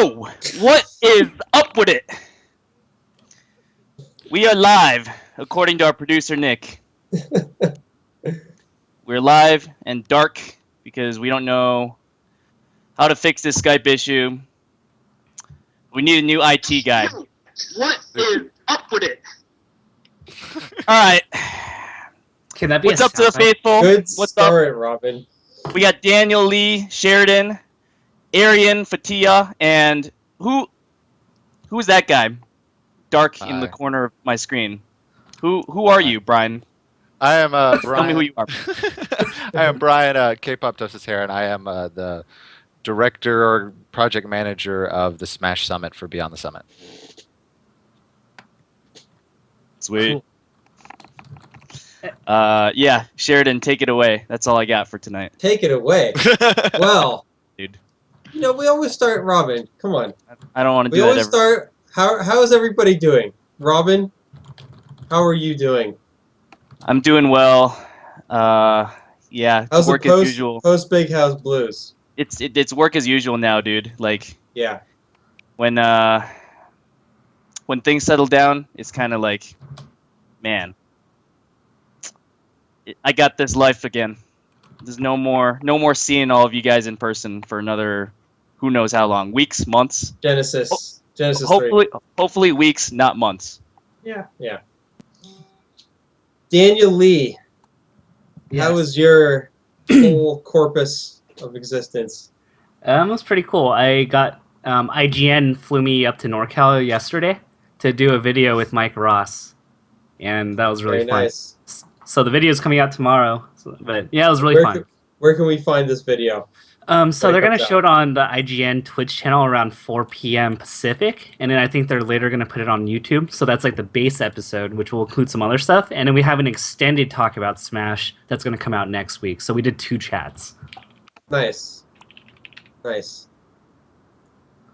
Yo, what is up with it? We are live, according to our producer, Nick. We're live and dark because we don't know how to fix this Skype issue. We need a new IT guy. What is up with it? All right. Can that be What's up to the faithful? Good What's start, up? Robin. We got Daniel Lee, Sheridan, Arian, Fatia, and who's that guy? Dark in the corner of my screen. Who are you, Brian? I am Brian. Tell me who you are. I am Brian kpoptosis here, and I am the director or project manager of the Smash Summit for Beyond the Summit. Sweet. Yeah, Sheridan, take it away. That's all I got for tonight. Take it away. Well, dude. You know, we always start, Robin. Come on. I don't want to do that. We always start. How is everybody doing? Robin, how are you doing? I'm doing well. Yeah, how's work the as usual. Post Big House Blues. It's work as usual now, dude. Like, yeah. When things settle down, it's kind of like, man, I got this life again. There's no more seeing all of you guys in person for another, who knows how long, weeks, months. Genesis 3. Hopefully weeks, not months. Yeah. Daniel Lee, yes. How was your whole corpus of existence? It was pretty cool. I got IGN flew me up to NorCal yesterday to do a video with Mike Ross, and that was really fun. Nice. So the video is coming out tomorrow. But yeah, it was really fun. Where can we find this video? So they're going to show it on the IGN Twitch channel around 4 p.m. Pacific, and then I think they're later going to put it on YouTube. So that's like the base episode, which will include some other stuff. And then we have an extended talk about Smash that's going to come out next week. So we did 2 chats. Nice.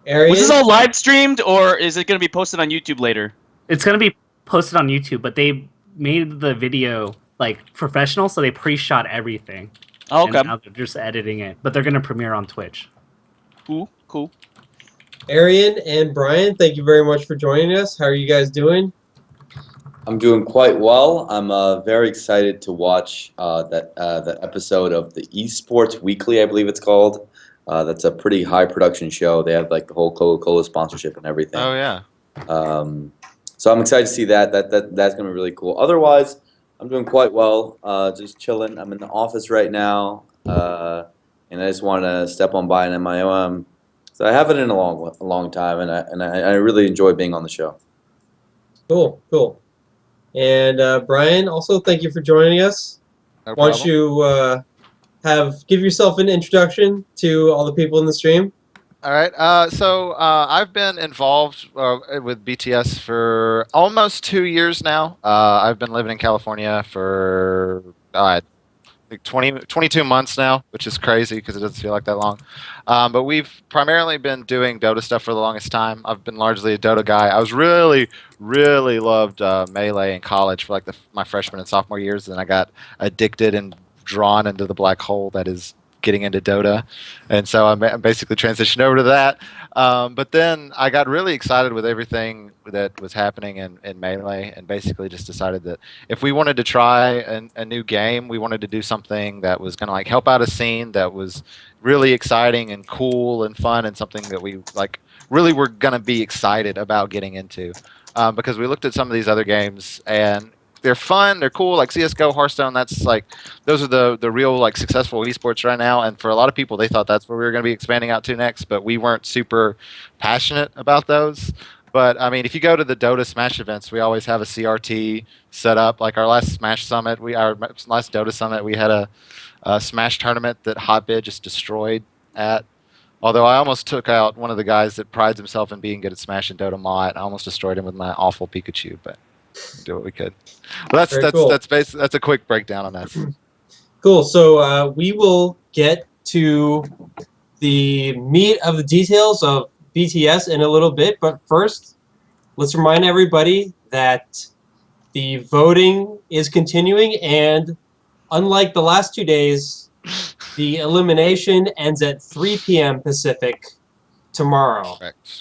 Arian? Was this all live streamed, or is it going to be posted on YouTube later? It's going to be posted on YouTube, but they made the video like professional, so they pre-shot everything. Oh, okay. And now they're just editing it, but they're going to premiere on Twitch. Cool. Arian and Brian, thank you very much for joining us. How are you guys doing? I'm doing quite well. I'm very excited to watch that episode of the eSports Weekly, I believe it's called. That's a pretty high production show. They have like the whole Coca-Cola sponsorship and everything. Oh yeah. So I'm excited to see that. That's gonna be really cool. Otherwise, I'm doing quite well. Just chilling. I'm in the office right now, and I just want to step on by an MIOM. So I haven't in a long time, and I really enjoy being on the show. Cool. And Brian, also thank you for joining us. No Why don't problem. you give yourself an introduction to all the people in the stream? All right. So I've been involved with BTS for almost 2 years now. I've been living in California for like 22 months now, which is crazy because it doesn't feel like that long. But we've primarily been doing Dota stuff for the longest time. I've been largely a Dota guy. I was really loved Melee in college for like my freshman and sophomore years, and then I got addicted and drawn into the black hole that is getting into Dota, and so I'm basically transitioned over to that. But then I got really excited with everything that was happening in Melee, and basically just decided that if we wanted to try a new game, we wanted to do something that was going to like help out a scene that was really exciting and cool and fun, and something that we like really were going to be excited about getting into. Because we looked at some of these other games and they're fun, they're cool, like CS:GO, Hearthstone. That's like, those are the real like successful esports right now. And for a lot of people, they thought that's where we were going to be expanding out to next. But we weren't super passionate about those. But I mean, if you go to the Dota Smash events, we always have a CRT set up. Like our last Smash Summit, our last Dota Summit, we had a Smash tournament that Hotbid just destroyed at. Although I almost took out one of the guys that prides himself in being good at Smash and Dota Mott. I almost destroyed him with my awful Pikachu, but do what we could. Well, that's a quick breakdown on that. Cool. So we will get to the meat of the details of BTS in a little bit, but first, let's remind everybody that the voting is continuing, and unlike the last 2 days, the elimination ends at 3 p.m. Pacific tomorrow.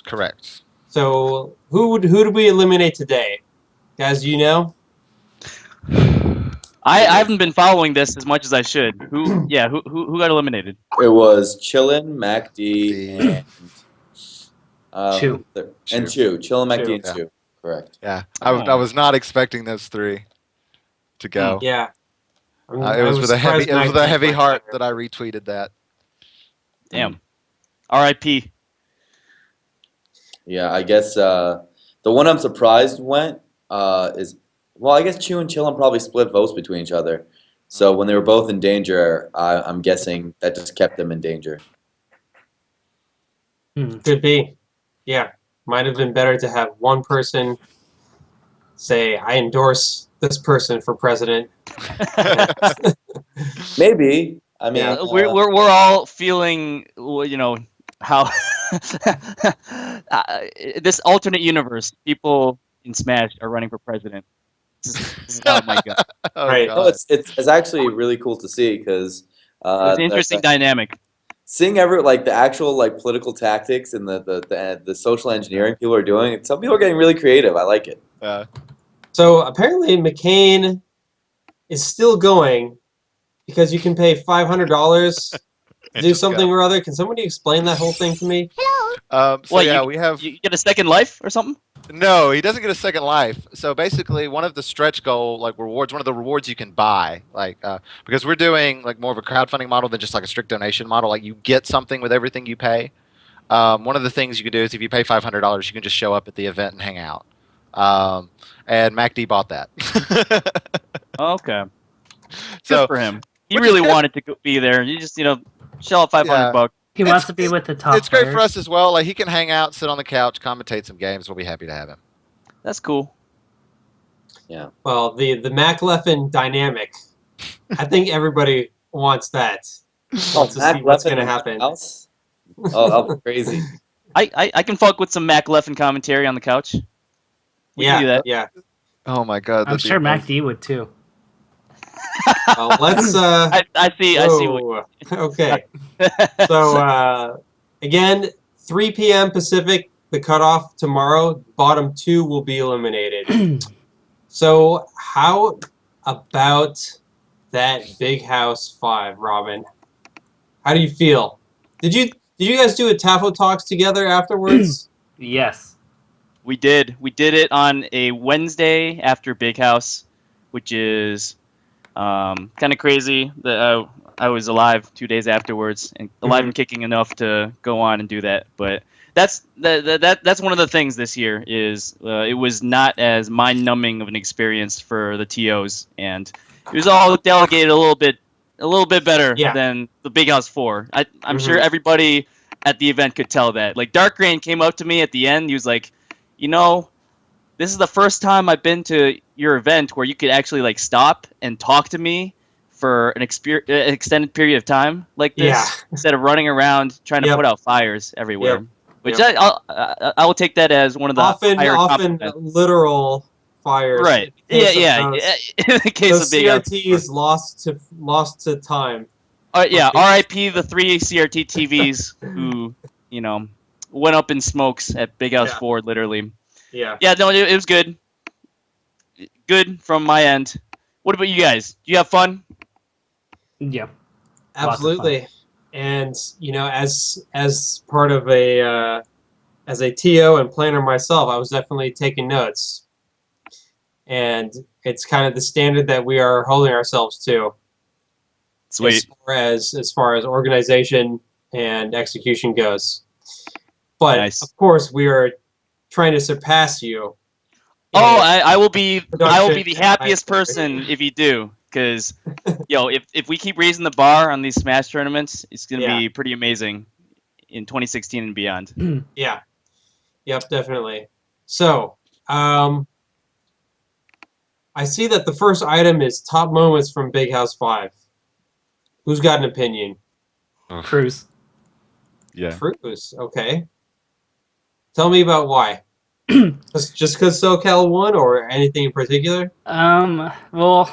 Correct. So who did we eliminate today? Guys, do you know? I haven't been following this as much as I should. Who got eliminated? It was Chillin, MacD, The- and Chew. and Chew. Chillin, MacD, and Yeah. Chew. Correct. Yeah, I Oh. was not expecting those three to go. Yeah. It was with a surprised heavy Mac heart went that I retweeted that. Damn. R.I.P. Yeah, I guess the one I'm surprised went is, well, I guess Chew and Chillin probably split votes between each other. So when they were both in danger, I'm guessing that just kept them in danger. Could be. Yeah. Might have been better to have one person say, I endorse this person for president. Maybe. I mean, Yeah. We're all feeling, how this alternate universe, people in Smash are running for president. Oh my god, Oh, Right. no, God. it's actually really cool to see because it's an interesting dynamic. seeing the actual political tactics and the social engineering people are doing. Some people are getting really creative. I like it. So apparently McCain is still going because you can pay $500 to do just something go. or other. Can somebody explain that whole thing to me? So What, yeah, you- we have You get a second life or something? no. He doesn't get a second life. So basically, one of the stretch goal rewards, one of the rewards you can buy, because we're doing more of a crowdfunding model than just a strict donation model. Like you get something with everything you pay. One of the things you can do is if you pay $500, you can just show up at the event and hang out. And MacD bought that. Okay, good So for him. He which really is good. wanted to be there. You just shell out $500 Yeah. bucks. He wants to be with the top it's great for players. us as well. Like he can hang out, sit on the couch, commentate some games. We'll be happy to have him. That's cool. Well, the MacLeffin dynamic. I think everybody wants that. Wants to see what's going to happen. House? Oh, that's crazy. I can fuck with some Mac Leffen commentary on the couch. We can do that. Yeah. Oh my god! I'm that'd be sure amazing. MacD would too. Well, let's. I see. whoa. Okay. So again, 3 p.m. Pacific, the cutoff tomorrow. Bottom 2 will be eliminated. So how about that Big House 5, Robin? How do you feel? Did you guys do a Tafo Talks together afterwards? Yes. We did it on a Wednesday after Big House, which is kind of crazy. That I was alive 2 days afterwards, and alive and kicking enough to go on and do that. But that's one of the things this year is it was not as mind-numbing of an experience for the TOs, and it was all delegated a little bit better Yeah. than the Big House 4. I'm sure everybody at the event could tell that. Like Dark Rain came up to me at the end. He was like, this is the first time I've been to your event where you could actually stop and talk to me for an extended period of time like this, Yeah. instead of running around trying to Yep. put out fires everywhere. Yep. Which Yep. I will take that as one of the higher often compliments. literal fires. Right. In the case Yeah. of those- In the case Those of Big House. CRTs lost to time. Yeah. Okay. R.I.P. the 3 CRT TVs who went up in smokes at Big House Yeah. 4 literally. Yeah. Yeah, no, it was good. Good from my end. What about you guys? Do you have fun? Yeah. Absolutely. And as part of as a TO and planner myself, I was definitely taking notes. And it's kind of the standard that we are holding ourselves to. Sweet. As far as organization and execution goes. But Nice. of course we are trying to surpass you. Oh, I will be Production the happiest person if you do, because if we keep raising the bar on these Smash tournaments, it's gonna be pretty amazing in 2016 and beyond. Yeah. Yep, definitely. So, I see that the first item is top moments from Big House 5. Who's got an opinion? Cruz. Yeah. Cruz, okay. Tell me about why. Just because SoCal won, or anything in particular? Well,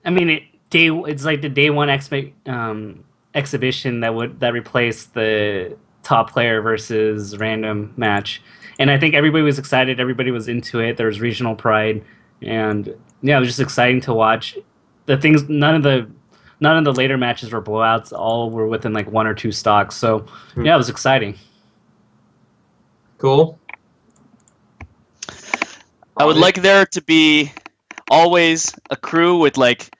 I mean, it's like the day one exhibition that replaced the top player versus random match. And I think everybody was excited. Everybody was into it. There was regional pride, and yeah, it was just exciting to watch. The things, none of the later matches were blowouts. All were within like 1 or 2 stocks. So yeah, it was exciting. Cool. I would like there to be always a crew with like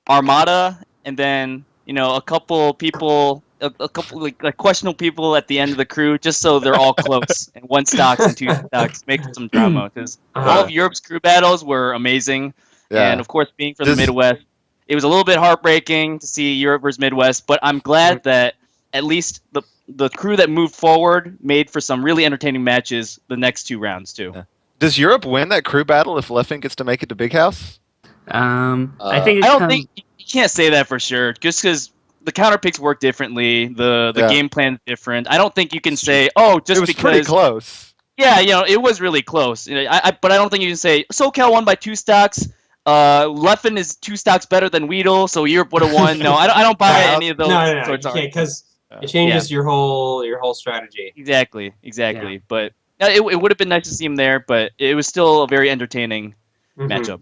Armada, and then a couple people, a couple like questionable people at the end of the crew, just so they're all close and 1 stocks and 2 stocks, make some drama. Because all of Europe's crew battles were amazing, and of course, being from the Midwest, it was a little bit heartbreaking to see Europe versus Midwest. But I'm glad that at least the crew that moved forward made for some really entertaining matches the next 2 rounds too. Yeah. Does Europe win that crew battle if Leffen gets to make it to Big House? I think I don't think you can't say that for sure, just because the counter picks work differently. The game plan's different. I don't think you can say, just it was because pretty close. Yeah, it was really close. But I don't think you can say SoCal won by 2 stocks. Leffen is 2 stocks better than Weedle, so Europe would have won. No, I don't buy any of those. No, you can't, because it changes your whole strategy. Exactly. Yeah. But it would have been nice to see him there, but it was still a very entertaining matchup.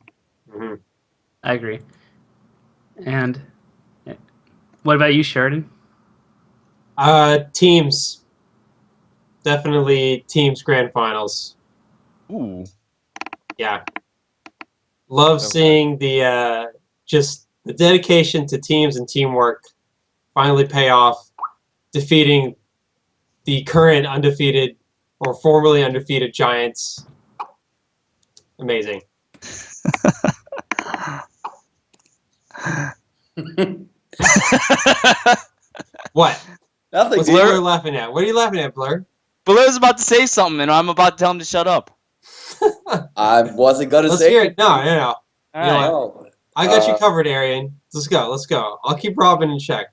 Mm-hmm. I agree. And what about you, Sheridan? Teams. Definitely teams grand finals. Ooh. Yeah. Love seeing the just the dedication to teams and teamwork finally pay off, defeating the current undefeated or formerly undefeated Giants. Amazing. What? Nothing. What's Blur laughing at? What are you laughing at, Blur? Blur's about to say something, and I'm about to tell him to shut up. I wasn't gonna Let's say. hear it. No. All right. No. I got you covered, Arian. Let's go. I'll keep Robin in check.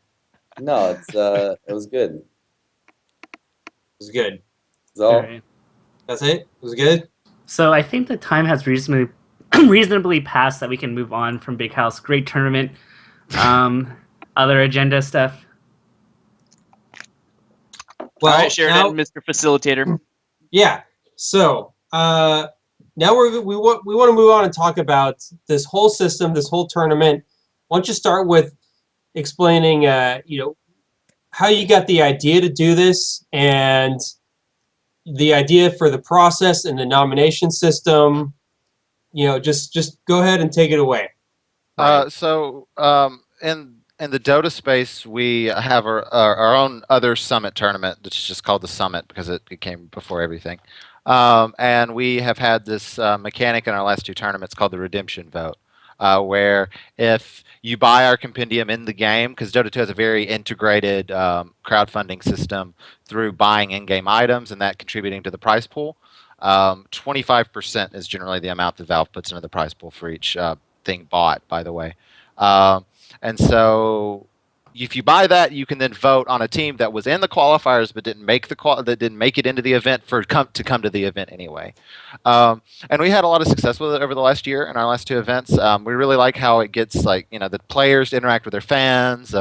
No, it was good. It was good. That's all. Right. That's it? It was good? So I think the time has reasonably passed that we can move on from Big House. Great tournament. Other agenda stuff. Well, all right, Sheridan, Mr. Facilitator. Yeah. So now we want to move on and talk about this whole system, this whole tournament. Why don't you start with explaining, how you got the idea to do this and the idea for the process and the nomination system. Just go ahead and take it away. In the Dota space, we have our own other Summit tournament that's just called the Summit because it came before everything. And we have had this mechanic in our last 2 tournaments called the Redemption Vote, where if you buy our compendium in the game, because Dota 2 has a very integrated crowdfunding system through buying in-game items and that contributing to the prize pool, 25% is generally the amount that Valve puts into the prize pool for each thing bought, by the way. And so if you buy that, you can then vote on a team that was in the qualifiers but didn't make it into the event to come to the event anyway. And we had a lot of success with it over the last year in our last 2 events. We really like how it gets the players to interact with their fans.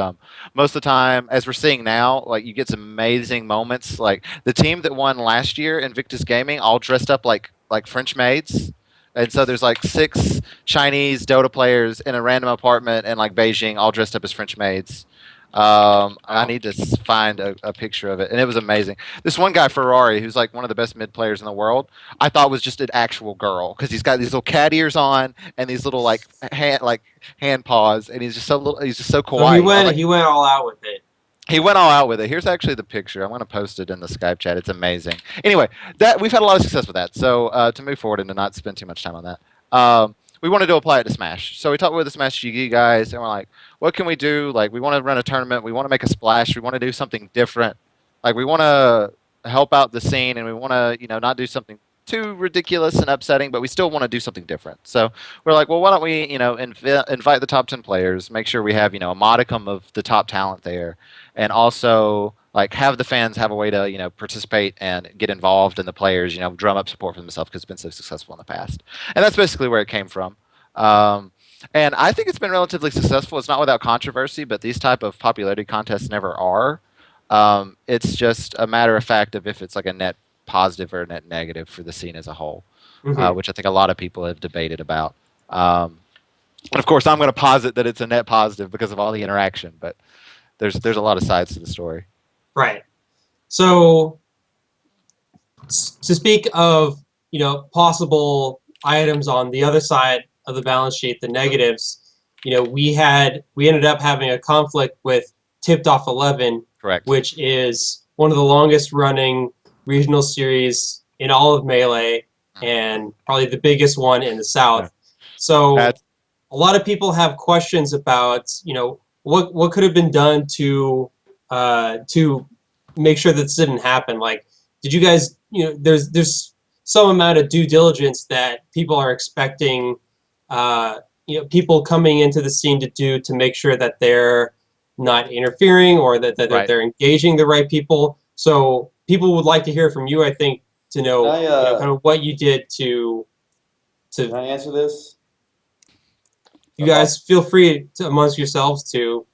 Most of the time, as we're seeing now, you get some amazing moments. Like the team that won last year, Invictus Gaming, all dressed up like French maids. And so there's 6 Chinese Dota players in a random apartment in Beijing, all dressed up as French maids. I need to find a picture of it, and it was amazing. This one guy, Ferrari, who's one of the best mid players in the world, I thought was just an actual girl because he's got these little cat ears on and these little hand paws, and he's just so kawaii. So he went all out with it. He went all out with it. Here's actually the picture. I'm going to post it in the Skype chat. It's amazing. Anyway, we've had a lot of success with that. So to move forward and to not spend too much time on that, we wanted to apply it to Smash. So we talked with the Smash GG guys, and we're like, what can we do? We want to run a tournament. We want to make a splash. We want to do something different. We want to help out the scene, and we want to, not do something too ridiculous and upsetting, but we still want to do something different. So we're like, well, why don't we, invite the top 10 players, make sure we have, a modicum of the top talent there, and also have the fans have a way to, participate and get involved in the players, drum up support for themselves because it's been so successful in the past. And that's basically where it came from. And I think it's been relatively successful. It's not without controversy, but these type of popularity contests never are. It's just a matter of fact of if it's like a net positive or a net negative for the scene as a whole, which I think a lot of people have debated about. And of course, I'm going to posit that it's a net positive because of all the interaction, but there's a lot of sides to the story. Right. So to speak of, possible items on the other side of the balance sheet, the negatives, we ended up having a conflict with Tipped Off 11, Correct. which is one of the longest running regional series in all of Melee and probably the biggest one in the South. So a lot of people have questions about, what could have been done to make sure that this didn't happen. Like, did you guys, there's some amount of due diligence that people are expecting, people coming into the scene to do to make sure that they're not interfering or that Right. they're engaging the right people. So people would like to hear from you, I think, to know, kind of what you did to. Can I answer this? You guys feel free to, amongst yourselves to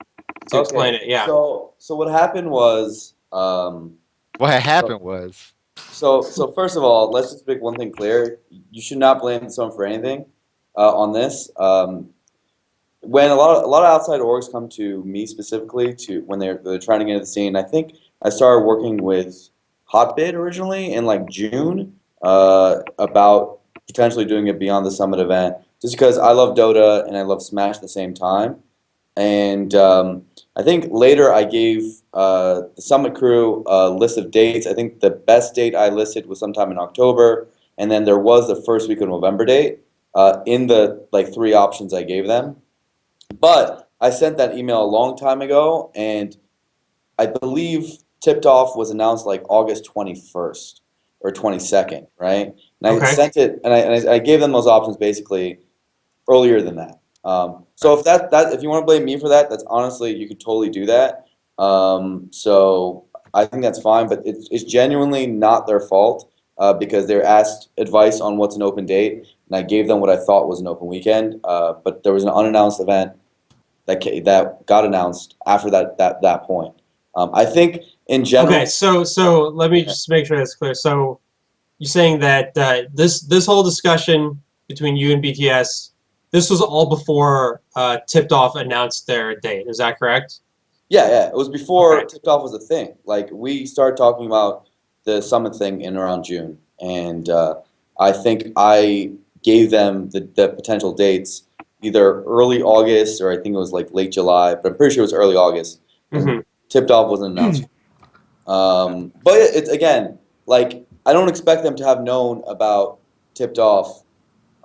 explain it. Yeah. So what happened was. What happened was. So first of all, let's just make one thing clear: you should not blame someone for anything on this. When a lot of outside orgs come to me specifically when they're trying to get into the scene, I think I started working with Hotbit originally in like June about potentially doing a Beyond the Summit event, just because I love Dota and I love Smash at the same time. And I think later I gave the Summit crew a list of dates. I think the best date I listed was sometime in October, and then there was the first week of November date in the like 3 options I gave them. But I sent that email a long time ago, and I believe Tipped Off was announced like August 21st or 22nd, right? And I sent it, and I gave them those options basically earlier than that. So if you want to blame me for that, that's honestly, you could totally do that. So I think that's fine, but it's genuinely not their fault because they're asked advice on what's an open date, and I gave them what I thought was an open weekend. But there was an unannounced event that got announced after that point. I think in general. Okay, so let me just make sure that's clear. So you're saying that this whole discussion between you and BTS, this was all before Tipped Off announced their date. Is that correct? Yeah. It was before Tipped Off was a thing. Like, we started talking about the Summit thing in around June, and I think I gave them the potential dates either early August or I think it was like late July, but I'm pretty sure it was early August. And Tipped Off wasn't announced. But it's again, like, I don't expect them to have known about Tipped Off,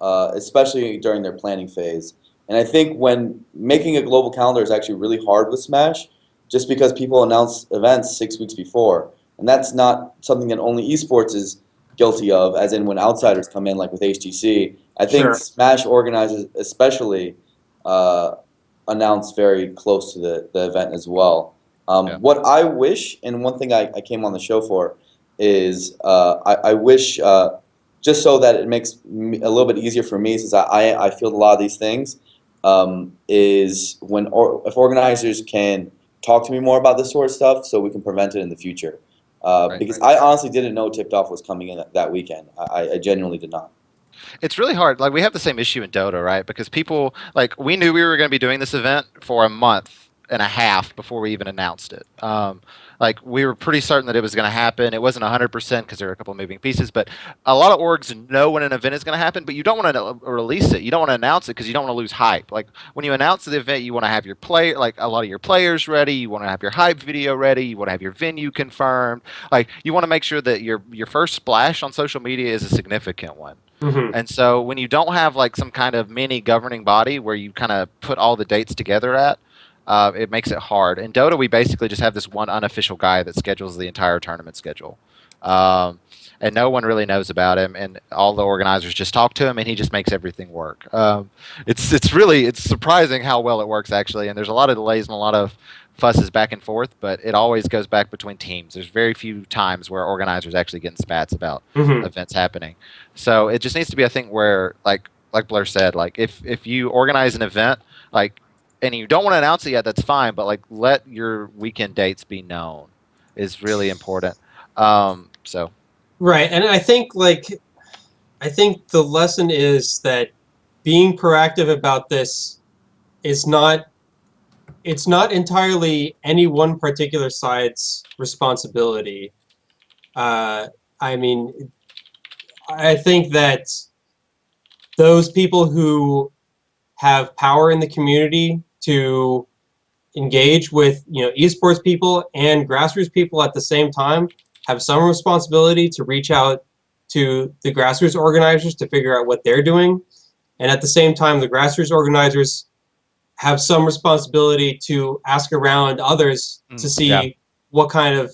especially during their planning phase. And I think when making a global calendar is actually really hard with Smash, just because people announce events 6 weeks before, and that's not something that only esports is guilty of, as in when outsiders come in, like with HTC. I think Smash organizers especially announce very close to the event as well. What I wish, and one thing I came on the show for, is I wish, just so that it makes a little bit easier for me, since I field a lot of these things, is if organizers can talk to me more about this sort of stuff so we can prevent it in the future. Because I honestly didn't know Tipped Off was coming in that weekend. I genuinely did not. It's really hard. Like, we have the same issue in Dota, right? Because people, like, we knew we were going to be doing this event for a month and a half before we even announced it. Like, we were pretty certain that it was going to happen. It wasn't 100% because there were a couple of moving pieces, but a lot of orgs know when an event is going to happen, but you don't want to release it. You don't want to announce it because you don't want to lose hype. Like, when you announce the event, you want to have your a lot of your players ready. You want to have your hype video ready. You want to have your venue confirmed. Like, you want to make sure that your first splash on social media is a significant one. And so when you don't have like some kind of mini governing body where you kind of put all the dates together it makes it hard. In Dota, we basically just have this one unofficial guy that schedules the entire tournament schedule. And no one really knows about him, and all the organizers just talk to him, and he just makes everything work. It's surprising how well it works, actually, and there's a lot of delays and a lot of fusses back and forth, but it always goes back between teams. There's very few times where organizers actually get in spats about events happening. So it just needs to be a thing where, like Blur said, like if you organize an event, like, and you don't want to announce it yet, that's fine, but like let your weekend dates be known. is really important. So Right, and I think the lesson is that being proactive about this is not it's not entirely any one particular side's responsibility. I mean, I think that those people who have power in the community to engage with esports people and grassroots people at the same time have some responsibility to reach out to the grassroots organizers to figure out what they're doing, and at the same time the grassroots organizers have some responsibility to ask around others to see what kind of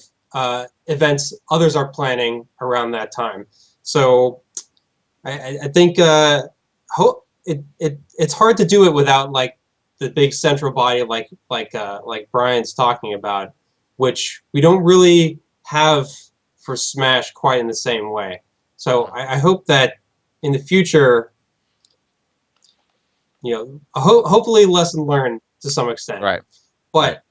events others are planning around that time. So I think it's hard to do it without like the big central body like Brian's talking about, which we don't really have for Smash quite in the same way. So I hope that in the future, hopefully lesson learned to some extent. right. But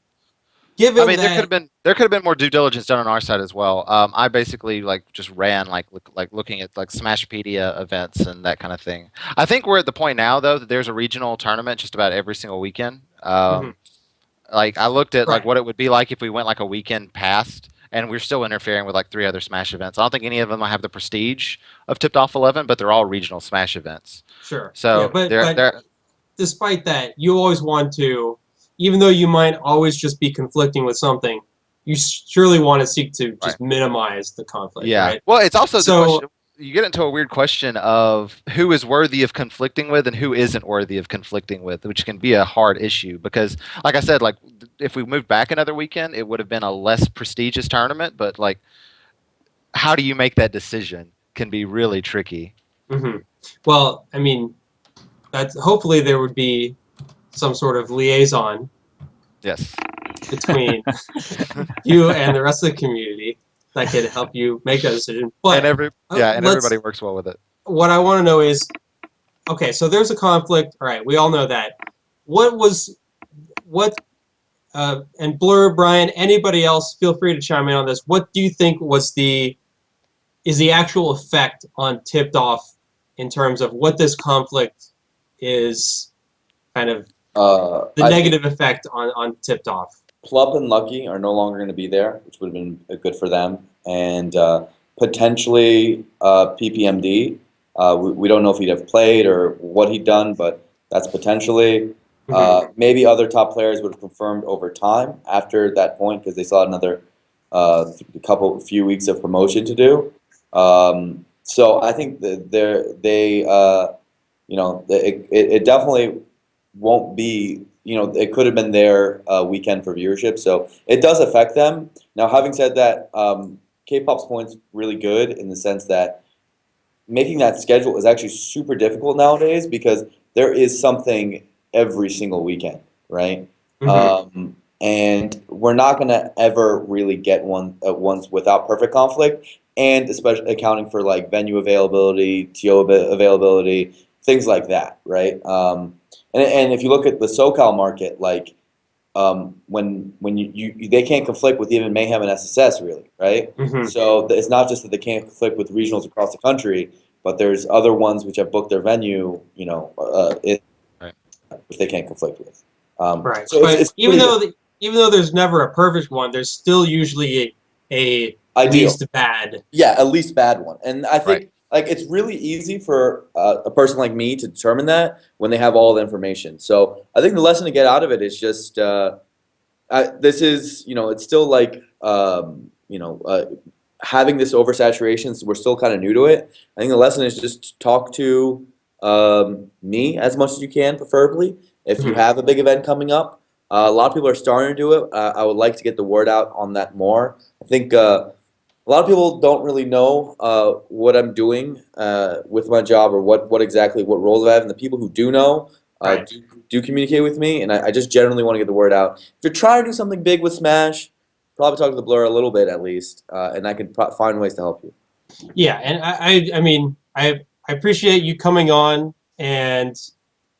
given I mean, that, there could have been more due diligence done on our side as well. I basically just ran looking at like Smashpedia events and that kind of thing. I think we're at the point now though that there's a regional tournament just about every single weekend. Like I looked at like right. what it would be like if we went like a weekend past, and we're still interfering with like 3 other Smash events. I don't think any of them have the prestige of Tipped Off 11, but they're all regional Smash events. Sure. So Yeah, but they're despite that, you always want to, even though you might always just be conflicting with something, you surely want to seek to just minimize the conflict, yeah. right? Well, it's also the So, question. You get into a weird question of who is worthy of conflicting with and who isn't worthy of conflicting with, which can be a hard issue because, like I said, like if we moved back another weekend, it would have been a less prestigious tournament. But like, how do you make that decision? Can be really tricky. well, I mean, that's hopefully there would be some sort of liaison Yes. between you and the rest of the community that could help you make that decision. But and everybody works well with it. What I want to know is, okay, so there's a conflict. All right, we all know that. And Blur, Brian, anybody else, feel free to chime in on this. What do you think is the actual effect on Tipped Off in terms of what this conflict is kind of the negative effect on Tipped Off? Plup and Lucky are no longer going to be there, which would have been good for them. And potentially PPMD. We don't know if he'd have played or what he'd done, but that's potentially. Maybe other top players would have confirmed over time after that point because they still had another few weeks of promotion to do. So I think that it definitely won't be. It could have been their weekend for viewership, so it does affect them. Now, having said that, K-pop's point's really good in the sense that making that schedule is actually super difficult nowadays because there is something every single weekend, right? And we're not going to ever really get ones without perfect conflict, and especially accounting for like venue availability, TO availability, things like that, right? And if you look at the SoCal market, like when they can't conflict with even Mayhem and SSS, really, right? So it's not just that they can't conflict with regionals across the country, but there's other ones which have booked their venue, which they can't conflict with. Right. So but it's even though there's never a perfect one, there's still usually a ideal. least bad. Yeah, at least bad one. And I think like it's really easy for a person like me to determine that when they have all the information. So I think the lesson to get out of it is just this is it's still like having this oversaturation. So we're still kind of new to it. I think the lesson is just talk to me as much as you can, preferably if you have a big event coming up. A lot of people are starting to do it. I would like to get the word out on that more. I think a lot of people don't really know what I'm doing with my job or what roles I have, and the people who do know do communicate with me, and I just generally want to get the word out. If you're trying to do something big with Smash, probably talk to the Blur a little bit at least, and I can find ways to help you. Yeah, and I mean I appreciate you coming on and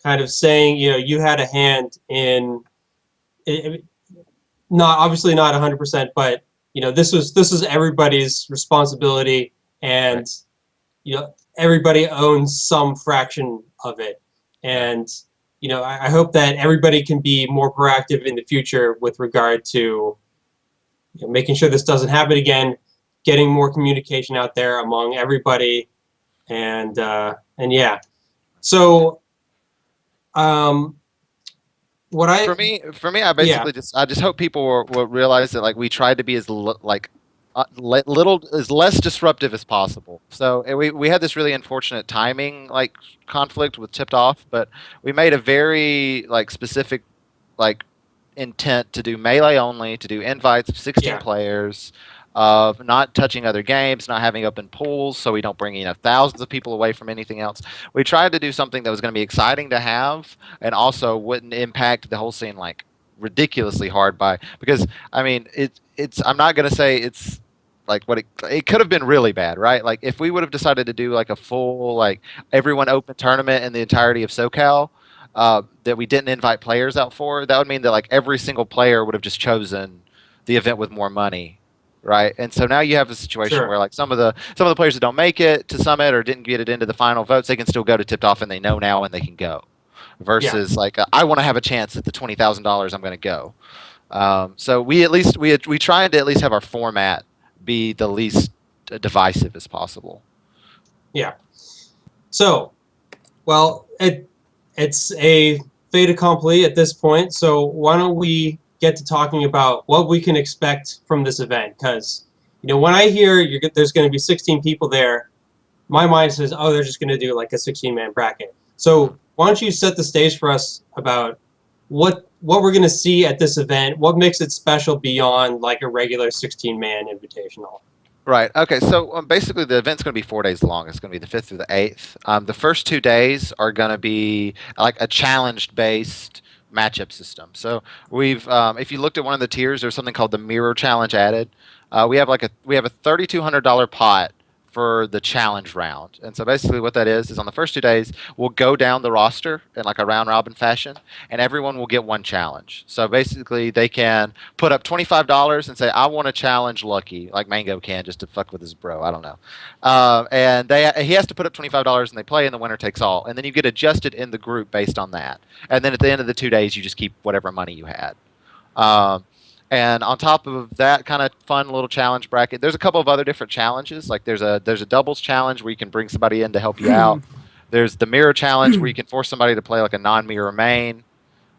kind of saying you had a hand in not obviously not 100%, but this was everybody's responsibility, and everybody owns some fraction of it. And I hope that everybody can be more proactive in the future with regard to making sure this doesn't happen again, getting more communication out there among everybody, and yeah. So, for me, I basically just hope people will realize that like we tried to be as less disruptive as possible. So we had this really unfortunate timing like conflict with tipped off, but we made a very like specific like intent to do melee only, to do invites of 16 players, of not touching other games, not having open pools, so we don't bring thousands of people away from anything else. We tried to do something that was going to be exciting to have, and also wouldn't impact the whole scene like ridiculously hard because I mean it's I'm not going to say it's like what it could have been really bad, right? Like if we would have decided to do like a full like everyone open tournament in the entirety of SoCal. That we didn't invite players out for, that would mean that like every single player would have just chosen the event with more money, right? And so now you have a situation where like some of the players that don't make it to Summit or didn't get it into the final votes, they can still go to Tipped Off and they know now and they can go. Versus like I want to have a chance at the $20,000, I'm going to go. So we tried to at least have our format be the least divisive as possible. Yeah. So, well, it's a fait accompli at this point, so why don't we get to talking about what we can expect from this event? Because, when I hear there's going to be 16 people there, my mind says, oh, they're just going to do like a 16-man bracket. So why don't you set the stage for us about what we're going to see at this event, what makes it special beyond like a regular 16-man invitational? Right. Okay. So basically, the event's going to be 4 days long. It's going to be the 5th through the 8th. The first 2 days are going to be like a challenge-based matchup system. So if you looked at one of the tiers, there's something called the Mirror Challenge added. We have a $3,200 pot for the challenge round. And so basically what that is on the first 2 days, we'll go down the roster in like a round robin fashion, and everyone will get one challenge. So basically they can put up $25 and say, I want to challenge Lucky, like Mango can, just to fuck with his bro. I don't know. And he has to put up $25 and they play, and the winner takes all. And then you get adjusted in the group based on that. And then at the end of the 2 days, you just keep whatever money you had. And on top of that kind of fun little challenge bracket, there's a couple of other different challenges. Like there's a doubles challenge where you can bring somebody in to help you out. There's the mirror challenge where you can force somebody to play like a non-mirror main.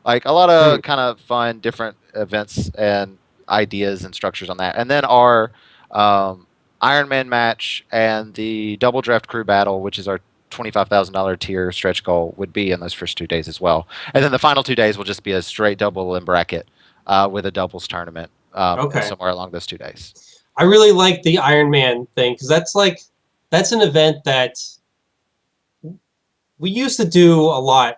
Like a lot of kind of fun different events and ideas and structures on that. And then our Iron Man match and the double draft crew battle, which is our $25,000 tier stretch goal, would be in those first 2 days as well. And then the final 2 days will just be a straight double in bracket. With a doubles tournament somewhere along those 2 days. I really like the Iron Man thing because that's an event that we used to do a lot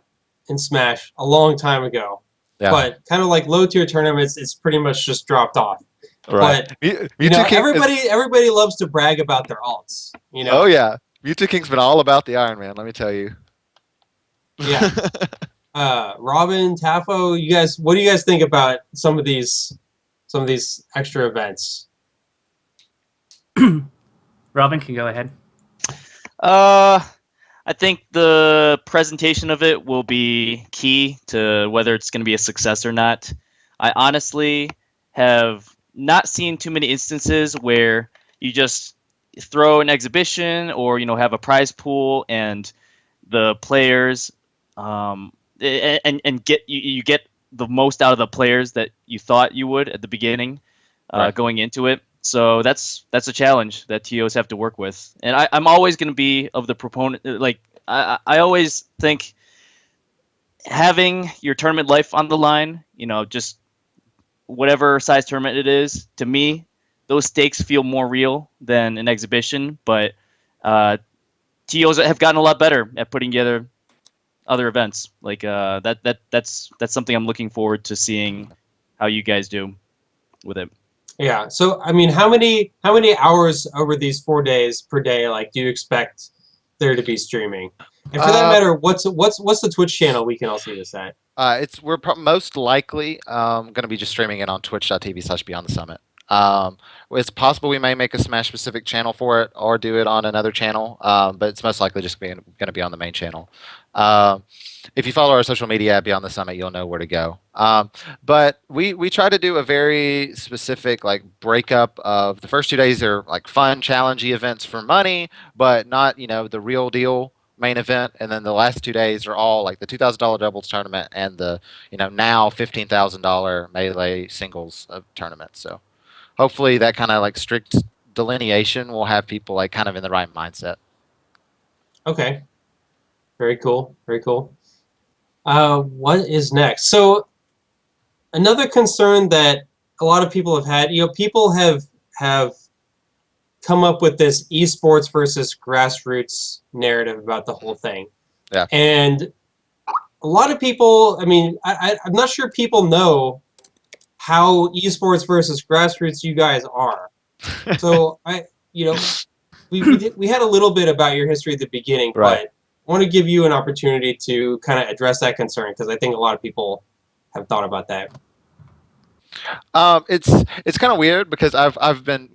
in Smash a long time ago. Yeah. But kind of like low tier tournaments, it's pretty much just dropped off. Right. But everybody loves to brag about their alts. Oh yeah, Mewtwo King's been all about the Iron Man. Let me tell you. Yeah. Robin, Tafo, what do you guys think about some of these extra events? Robin can go ahead. I think the presentation of it will be key to whether it's going to be a success or not. I honestly have not seen too many instances where you just throw an exhibition or have a prize pool and the players and you get the most out of the players that you thought you would at the beginning, going into it. So that's a challenge that TOs have to work with. And I'm always going to be of the proponent. Like I always think having your tournament life on the line, just whatever size tournament it is, to me, those stakes feel more real than an exhibition. But TOs have gotten a lot better at putting together other events. Like that's something I'm looking forward to seeing how you guys do with it. Yeah. So I mean, how many hours over these 4 days per day do you expect there to be streaming? And for that matter, what's the Twitch channel we can all see this at? We're most likely going to be just streaming it on twitch.tv/BeyondTheSummit. It's possible we may make a Smash specific channel for it or do it on another channel, but it's most likely just going to be on the main channel. If you follow our social media at Beyond the Summit, you'll know where to go. But we try to do a very specific like breakup of the first 2 days are like fun, challengey events for money, but not the real deal main event, and then the last 2 days are all like the $2,000 doubles tournament and the now $15,000 melee singles tournament. So hopefully that kind of like strict delineation will have people like kind of in the right mindset. Okay. Very cool. Very cool. What is next? So another concern that a lot of people have had, people have come up with this esports versus grassroots narrative about the whole thing. Yeah. And a lot of people, I mean, I'm not sure people know how esports versus grassroots you guys are. So we had a little bit about your history at the beginning, Right. but I want to give you an opportunity to kind of address that concern because I think a lot of people have thought about that. It's kind of weird because I've been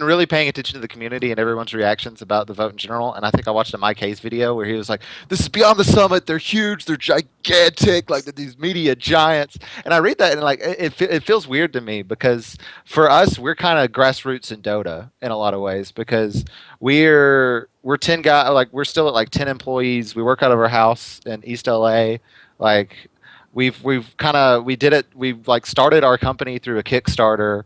really paying attention to the community and everyone's reactions about the vote in general, and I think I watched a Mike Hayes video where he was like, "This is Beyond the Summit. They're huge. They're gigantic. Like these media giants." And I read that and like it feels weird to me because for us we're kind of grassroots in Dota in a lot of ways because we're 10 guys, like we're still at like 10 employees. We work out of our house in East LA, like. We've like started our company through a Kickstarter,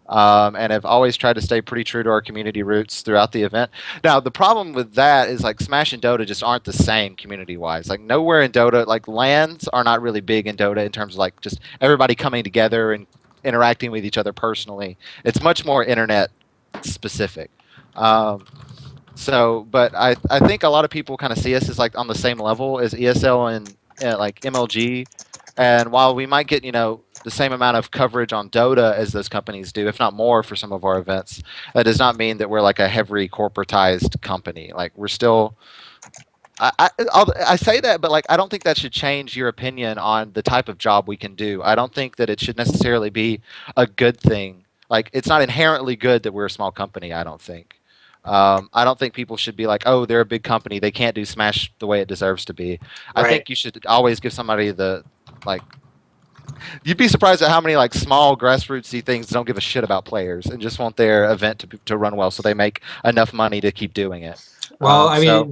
and have always tried to stay pretty true to our community roots throughout the event. Now the problem with that is like Smash and Dota just aren't the same community wise. Like nowhere in Dota, like LANs are not really big in Dota in terms of like just everybody coming together and interacting with each other personally. It's much more internet specific. But I think a lot of people kind of see us as like on the same level as ESL and like MLG. And while we might get, the same amount of coverage on Dota as those companies do, if not more for some of our events, that does not mean that we're like a heavily corporatized company. Like we're still, I say that, but like I don't think that should change your opinion on the type of job we can do. I don't think that it should necessarily be a good thing. Like it's not inherently good that we're a small company. I don't think. I don't think people should be like, oh, they're a big company. They can't do Smash the way it deserves to be. I think you should always give somebody the, like, you'd be surprised at how many like small grassrootsy things don't give a shit about players and just want their event to run well so they make enough money to keep doing it. Well, I mean,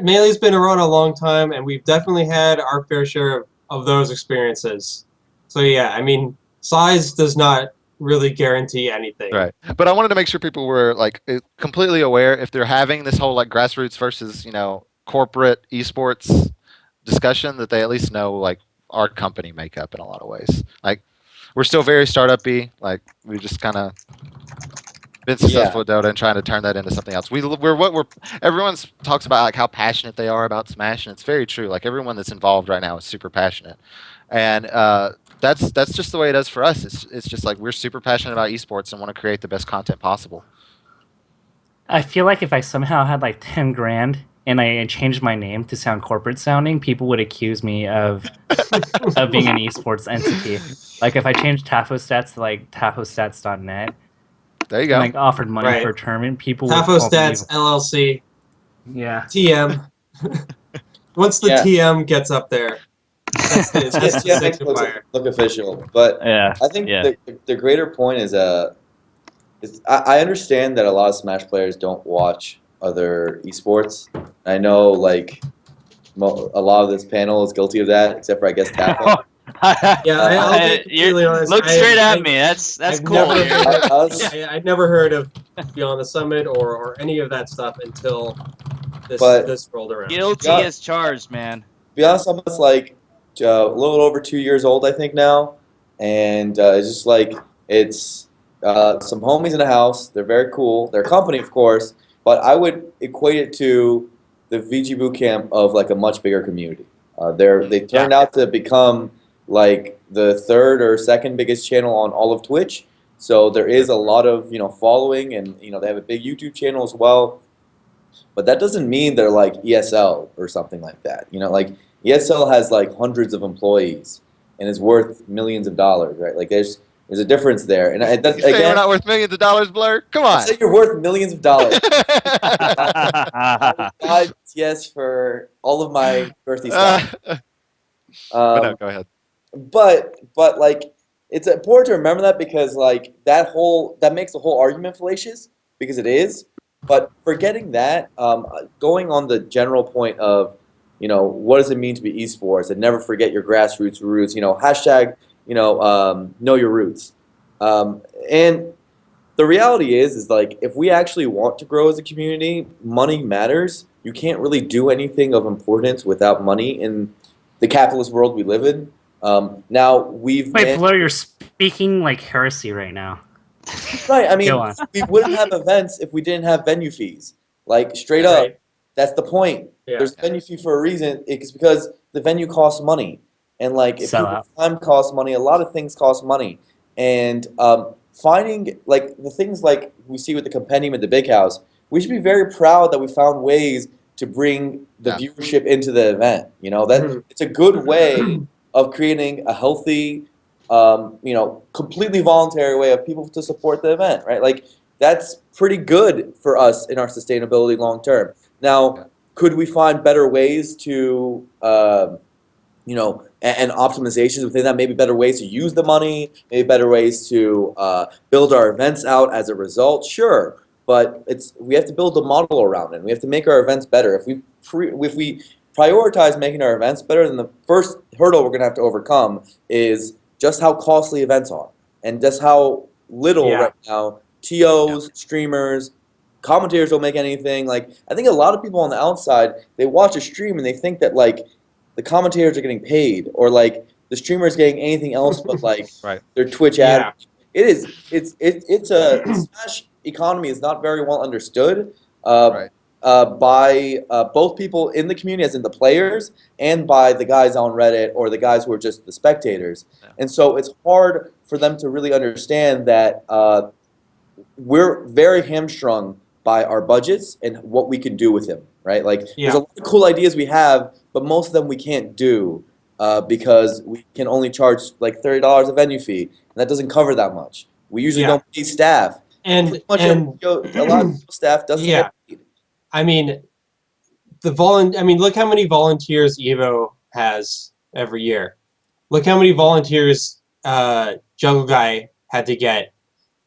Melee's been around a long time, and we've definitely had our fair share of those experiences. So yeah, I mean, size does not really guarantee anything. Right. But I wanted to make sure people were like completely aware if they're having this whole like grassroots versus, corporate esports discussion that they at least know like our company makeup in a lot of ways. Like we're still very startup-y. Like we just kind of been successful with Dota and trying to turn that into something else. Everyone talks about like how passionate they are about Smash, and it's very true. Like everyone that's involved right now is super passionate, and that's just the way it is for us. It's just like we're super passionate about esports and want to create the best content possible. I feel like if I somehow had like 10 grand and I changed my name to sound corporate sounding, people would accuse me of being an esports entity. Like if I changed Tafostats to like tafostats.net, there you go, and like offered money for a tournament, people would Tafostats LLC. Yeah. TM. Once the TM gets up there, that's the signifier. Look official, but yeah, I think the greater point is I understand that a lot of Smash players don't watch other esports. I know like a lot of this panel is guilty of that, except for I guess Tafo. I'll be completely honest. Look straight at me. That's cool. I'd never heard of Beyond the Summit or any of that stuff until this rolled around. Guilty as charged, man. Beyond the Summit's like a little over 2 years old, I think now, and it's just like it's some homies in the house. They're very cool. They're a company, of course, but I would equate it to the VG Bootcamp of like a much bigger community. They turned out to become like the third or second biggest channel on all of Twitch. So there is a lot of following, and they have a big YouTube channel as well. But that doesn't mean they're like ESL or something like that. Like ESL has like hundreds of employees and is worth millions of dollars, right? Like there's There's a difference there, and that's, You say again, we're not worth millions of dollars, Blur? Come I on. say you're worth millions of dollars. I would buy BTS for all of my birthday stuff. But no, go ahead. But like, it's important to remember that, because like that makes the whole argument fallacious, because it is. But forgetting that, going on the general point of, what does it mean to be esports, and never forget your grassroots roots. Hashtag, know your roots. And the reality is like, if we actually want to grow as a community, money matters. You can't really do anything of importance without money in the capitalist world we live in. Now we've Wait, Blur, you're speaking like heresy right now. right. I mean, Go on. we wouldn't have events if we didn't have venue fees. Like, straight up, Right. that's the point. Yeah. There's venue fee for a reason. It's because the venue costs money, and like, if Sell people's out. time costs money, a lot of things cost money. And finding like the things like we see with the compendium at the big house, we should be very proud that we found ways to bring the Yeah. viewership into the event. That it's a good way of creating a healthy, completely voluntary way of people to support the event, right? Like, that's pretty good for us in our sustainability long term. Now, could we find better ways to, and optimizations within that? Maybe better ways to use the money, maybe better ways to build our events out as a result. Sure, but we have to build a model around it. We have to make our events better. If we prioritize making our events better, then the first hurdle we're going to have to overcome is just how costly events are, and just how little right now TOs, streamers, commentators don't make anything. Like, I think a lot of people on the outside, they watch a stream and they think that like the commentators are getting paid, or like the streamer is getting anything else but like their Twitch ad. It's a Smash economy is not very well understood. By both people in the community, as in the players, and by the guys on Reddit, or the guys who are just the spectators. And so it's hard for them to really understand that we're very hamstrung by our budgets and what we can do with them, right? Like, there's a lot of cool ideas we have, but most of them we can't do because we can only charge like $30 a venue fee, and that doesn't cover that much. We usually don't pay staff. And a lot of staff doesn't get paid. I mean, look how many volunteers Evo has every year. Look how many volunteers Juggleguy had to get,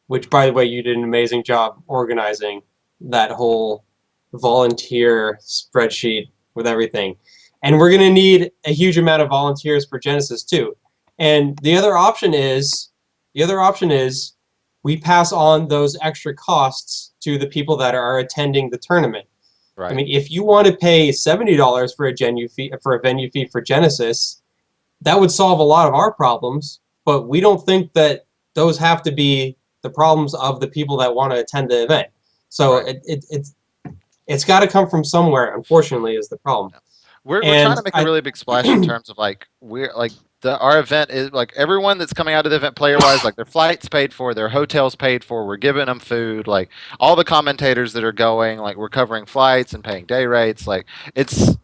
which, by the way, you did an amazing job organizing that whole volunteer spreadsheet with everything. And we're going to need a huge amount of volunteers for Genesis too. And the other option is we pass on those extra costs to the people that are attending the tournament. Right. I mean, if you want to pay $70 for a venue fee for Genesis, that would solve a lot of our problems. But we don't think that those have to be the problems of the people that want to attend the event. So it's got to come from somewhere. Unfortunately, is the problem. We're trying to make a really big splash in terms of like our event is like everyone that's coming out of the event player wise, like their flights paid for, their hotels paid for, we're giving them food, like all the commentators that are going, like we're covering flights and paying day rates. Like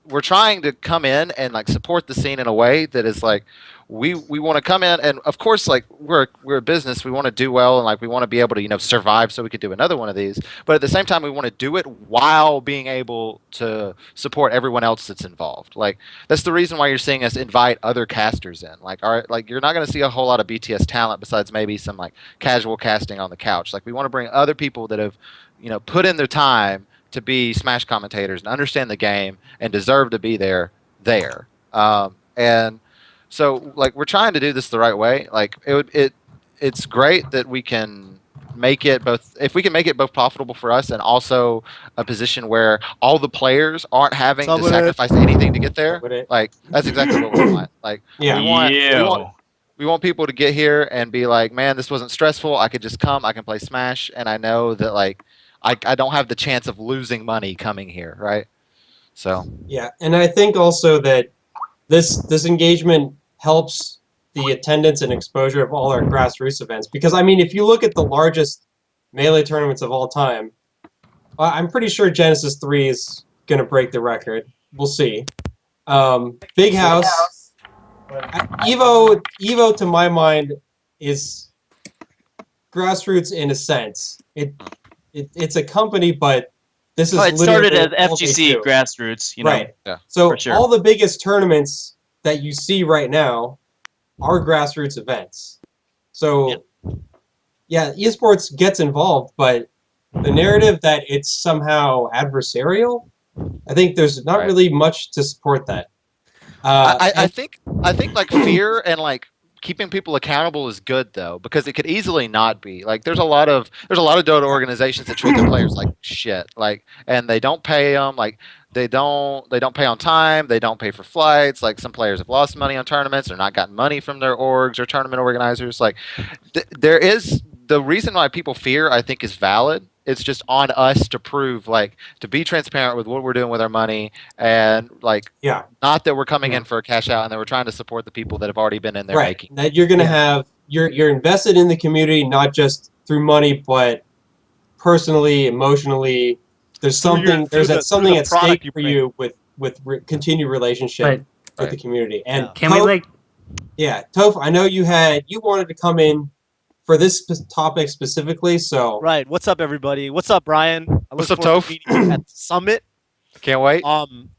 we're trying to come in and like support the scene in a way that is like we want to come in, and of course like we're a business, we want to do well, and like we want to be able to survive so we could do another one of these, but at the same time we want to do it while being able to support everyone else that's involved. Like that's the reason why you're seeing us invite other casters in. Like you're not going to see a whole lot of BTS talent besides maybe some like casual casting on the couch. Like we want to bring other people that have put in their time to be Smash commentators and understand the game and deserve to be there. And so like we're trying to do this the right way. Like it's great that we can make it both, if we can make it both profitable for us and also a position where all the players aren't having to sacrifice anything to get there. Like that's exactly what we want. Like we want people to get here and be like, man, this wasn't stressful. I could just come, I can play Smash, and I know that like I don't have the chance of losing money coming here, right? So and I think also that this engagement helps the attendance and exposure of all our grassroots events. Because, I mean, if you look at the largest Melee tournaments of all time, I'm pretty sure Genesis 3 is going to break the record. We'll see. Big House. Evo, to my mind, is Grassroots in a sense. It's a company, but this is Oh, it started literally as all they FGC do. Grassroots, you know. Right. Yeah. So For sure. all the biggest tournaments that you see right now are Grassroots events. So yeah, esports gets involved, but the narrative that it's somehow adversarial, I think there's not really much to support that. I think like fear and like keeping people accountable is good though, because it could easily not be. Like there's a lot of Dota organizations that treat their players like shit, like, and they don't pay them, like they don't pay on time, they don't pay for flights. Like some players have lost money on tournaments, they're not gotten money from their orgs or tournament organizers. Like there is the reason why people fear, I think, is valid. It's just on us to prove, like, to be transparent with what we're doing with our money, and like, not that we're coming in for a cash out, and that we're trying to support the people that have already been in there making. That you're gonna have you're invested in the community, not just through money, but personally, emotionally. There's something something at stake for you with continued relationship with the community. And can we like? Yeah, Toph, I know you wanted to come in for this topic specifically, so right. What's up, everybody? What's up, Brian? What's up, Toph? At the summit. Can't wait.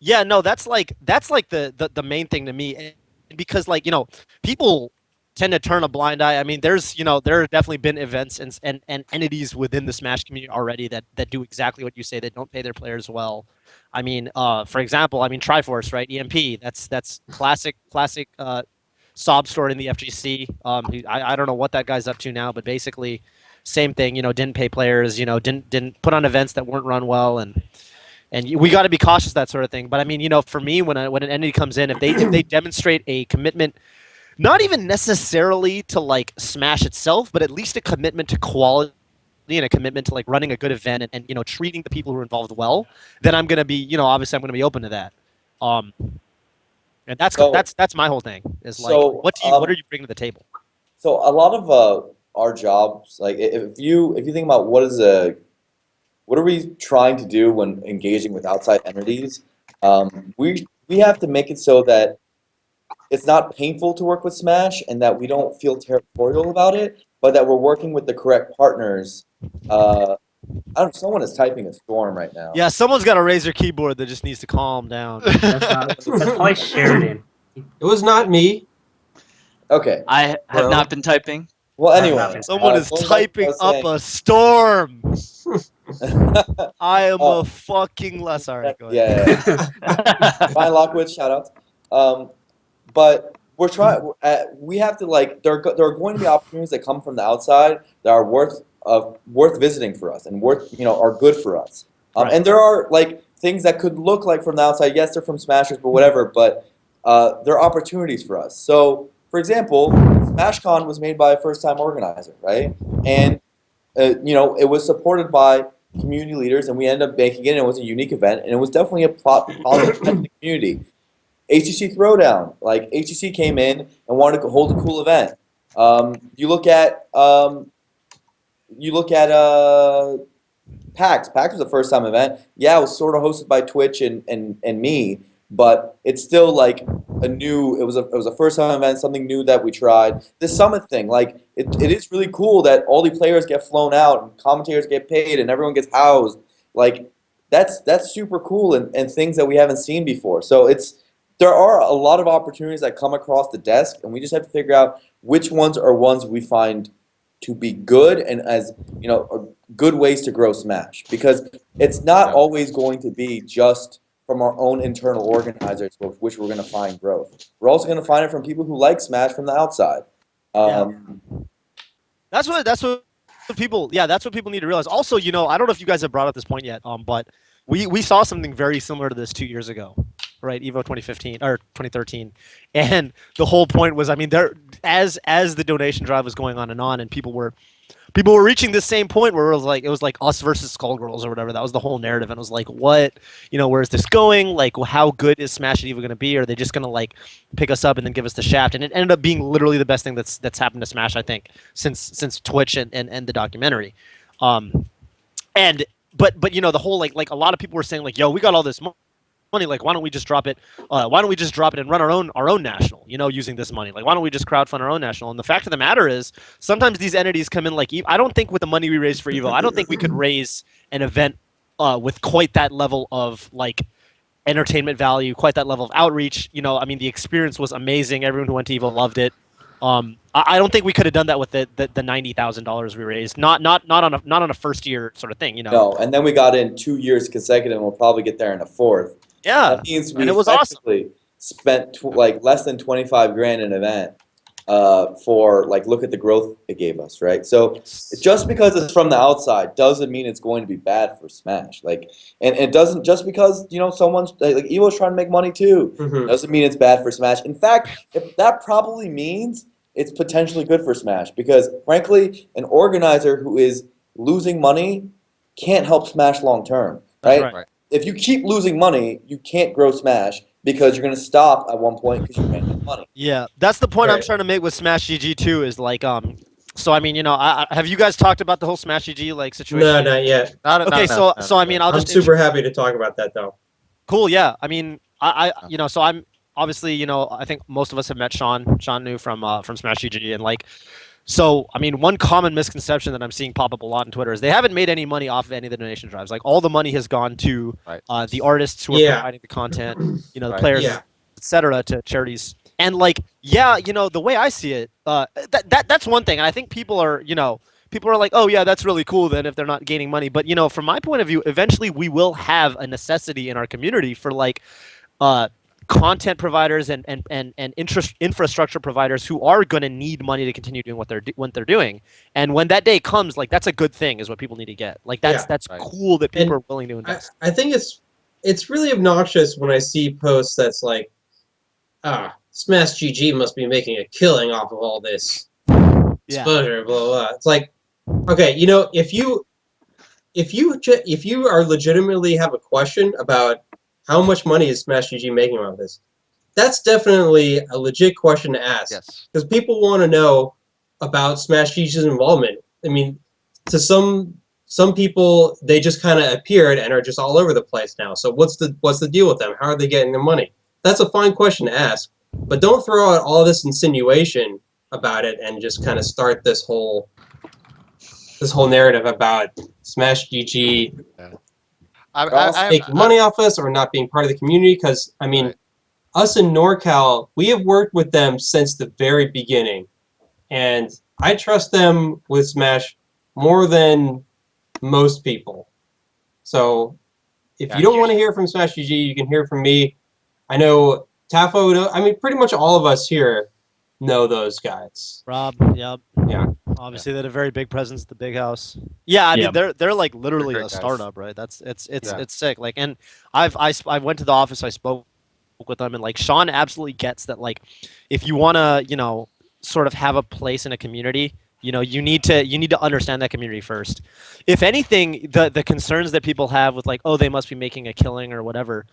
Yeah, no, that's like the main thing to me, because like, you know, people tend to turn a blind eye. I mean, there's, you know, there have definitely been events and entities within the Smash community already that do exactly what you say. They don't pay their players well. I mean, for example, I mean Triforce, right? EMP. That's classic sob story in the FGC. I don't know what that guy's up to now, but basically, same thing. You know, didn't pay players. You know, didn't put on events that weren't run well, and we got to be cautious of that sort of thing. But I mean, you know, for me, when an entity comes in, if they demonstrate a commitment, not even necessarily to like Smash itself, but at least a commitment to quality and a commitment to like running a good event and you know, treating the people who are involved well, then I'm gonna be, you know, obviously I'm gonna be open to that. And that's my whole thing. Is like, what are you bringing to the table? So a lot of our jobs, like if you think about what are we trying to do when engaging with outside entities, we have to make it so that it's not painful to work with Smash, and that we don't feel territorial about it, but that we're working with the correct partners. I don't know, someone is typing a storm right now. Yeah, someone's got a Razer keyboard that just needs to calm down. That's probably Sheridan. it was not me. Okay. I have not been typing. Well, anyway. Someone is typing up a storm. I am a fucking less. All right, go ahead. Yeah. Ryan Lockwood, shout out. But we're trying. We have to like. There are going to be opportunities that come from the outside that are worth visiting for us and are good for us. And there are like things that could look like from the outside. Yes, they're from Smashers, but whatever. But there are opportunities for us. So, for example, SmashCon was made by a first-time organizer, right? And it was supported by community leaders, and we ended up making it. And it was a unique event, and it was definitely a positive event in the community. HGC Throwdown, like HGC came in and wanted to hold a cool event. You look at PAX. PAX was a first-time event. Yeah, it was sort of hosted by Twitch and me, but it's still like it was a first-time event, something new that we tried. The Summit thing, like it is really cool that all the players get flown out and commentators get paid and everyone gets housed. Like that's super cool and things that we haven't seen before. So there are a lot of opportunities that come across the desk, and we just have to figure out which ones are ones we find to be good and as good ways to grow Smash, because it's not always going to be just from our own internal organizers which we're going to find growth. We're also going to find it from people who like Smash from the outside. That's what people need to realize. Also, I don't know if you guys have brought up this point yet, but we saw something very similar to this 2 years ago, right? Evo 2015 or 2013, and the whole point was, I mean, as the donation drive was going on, and people were reaching this same point where it was like us versus Skullgirls or whatever. That was the whole narrative, and it was like, what, where's this going? Like, how good is Smash even going to be? Are they just going to like pick us up and then give us the shaft? And it ended up being literally the best thing that's happened to Smash, I think, since Twitch and the documentary. But the whole like a lot of people were saying like, yo, we got all this money. money. Like, why don't we just drop it? Why don't we just drop it and run our own national? You know, using this money. Like, why don't we just crowdfund our own national? And the fact of the matter is, sometimes these entities come in like I don't think with the money we raised for Evo, I don't think we could raise an event with quite that level of like entertainment value, quite that level of outreach. You know, I mean, the experience was amazing. Everyone who went to Evo loved it. I don't think we could have done that with the $90,000 we raised. Not on a first year sort of thing, you know. No, and then we got in 2 years consecutive, and we'll probably get there in a fourth. Yeah, That means we and it was awesome. spent like less than 25 grand an event for like look at the growth it gave us, right? So just because it's from the outside doesn't mean it's going to be bad for Smash. Like, and it doesn't just because someone's like Evo's trying to make money too doesn't mean it's bad for Smash. In fact, that probably means it's potentially good for Smash because frankly, an organizer who is losing money can't help Smash long term, right? Right. If you keep losing money, you can't grow Smash because you're going to stop at one point because you ran out of money. Yeah, that's the point I'm Right. trying to make with Smash GG too. Is like, so I mean, have you guys talked about the whole Smash GG like situation? No, not yet. Okay, so I mean, I'll I'm just super happy to talk about that though. cool. Yeah, I mean, so I'm obviously, I think most of us have met Sean New from Smash GG, and like, so I mean, one common misconception that I'm seeing pop up a lot on Twitter is they haven't made any money off of any of the donation drives. Like, all the money has gone to the artists who are providing the content, the players, etc., to charities. And like, the way I see it, that's one thing. And I think people are like, oh yeah, that's really cool then if they're not gaining money. But from my point of view, eventually we will have a necessity in our community for like content providers and infrastructure providers who are going to need money to continue doing what they're doing. And when that day comes, like, that's a good thing is what people need to get. Like, that's cool that people are willing to invest. I think it's really obnoxious when I see posts that's like, Smash GG must be making a killing off of all this exposure, blah, blah, blah. It's like, okay, if you are legitimately have a question about how much money is Smash GG making off this, that's definitely a legit question to ask. Yes. Because people want to know about Smash GG's involvement. I mean, to some people, they just kind of appeared and are just all over the place now. So what's the deal with them? How are they getting their money? That's a fine question to ask. But don't throw out all this insinuation about it and just kind of start this whole narrative about Smash GG making money off us or not being part of the community. Because I mean, us in NorCal, we have worked with them since the very beginning, and I trust them with Smash more than most people. So if you don't want to hear from Smash GG, you can hear from me. I know Tafo. I mean, pretty much all of us here know those guys. Rob, yep. Yeah. Obviously, they had a very big presence at the big house. Yeah, I mean, they're like literally a startup, right? It's sick. Like, and I went to the office, I spoke with them, and like Sean absolutely gets that. Like, if you want to, sort of have a place in a community, you need to understand that community first. If anything, the concerns that people have with like, oh, they must be making a killing or whatever.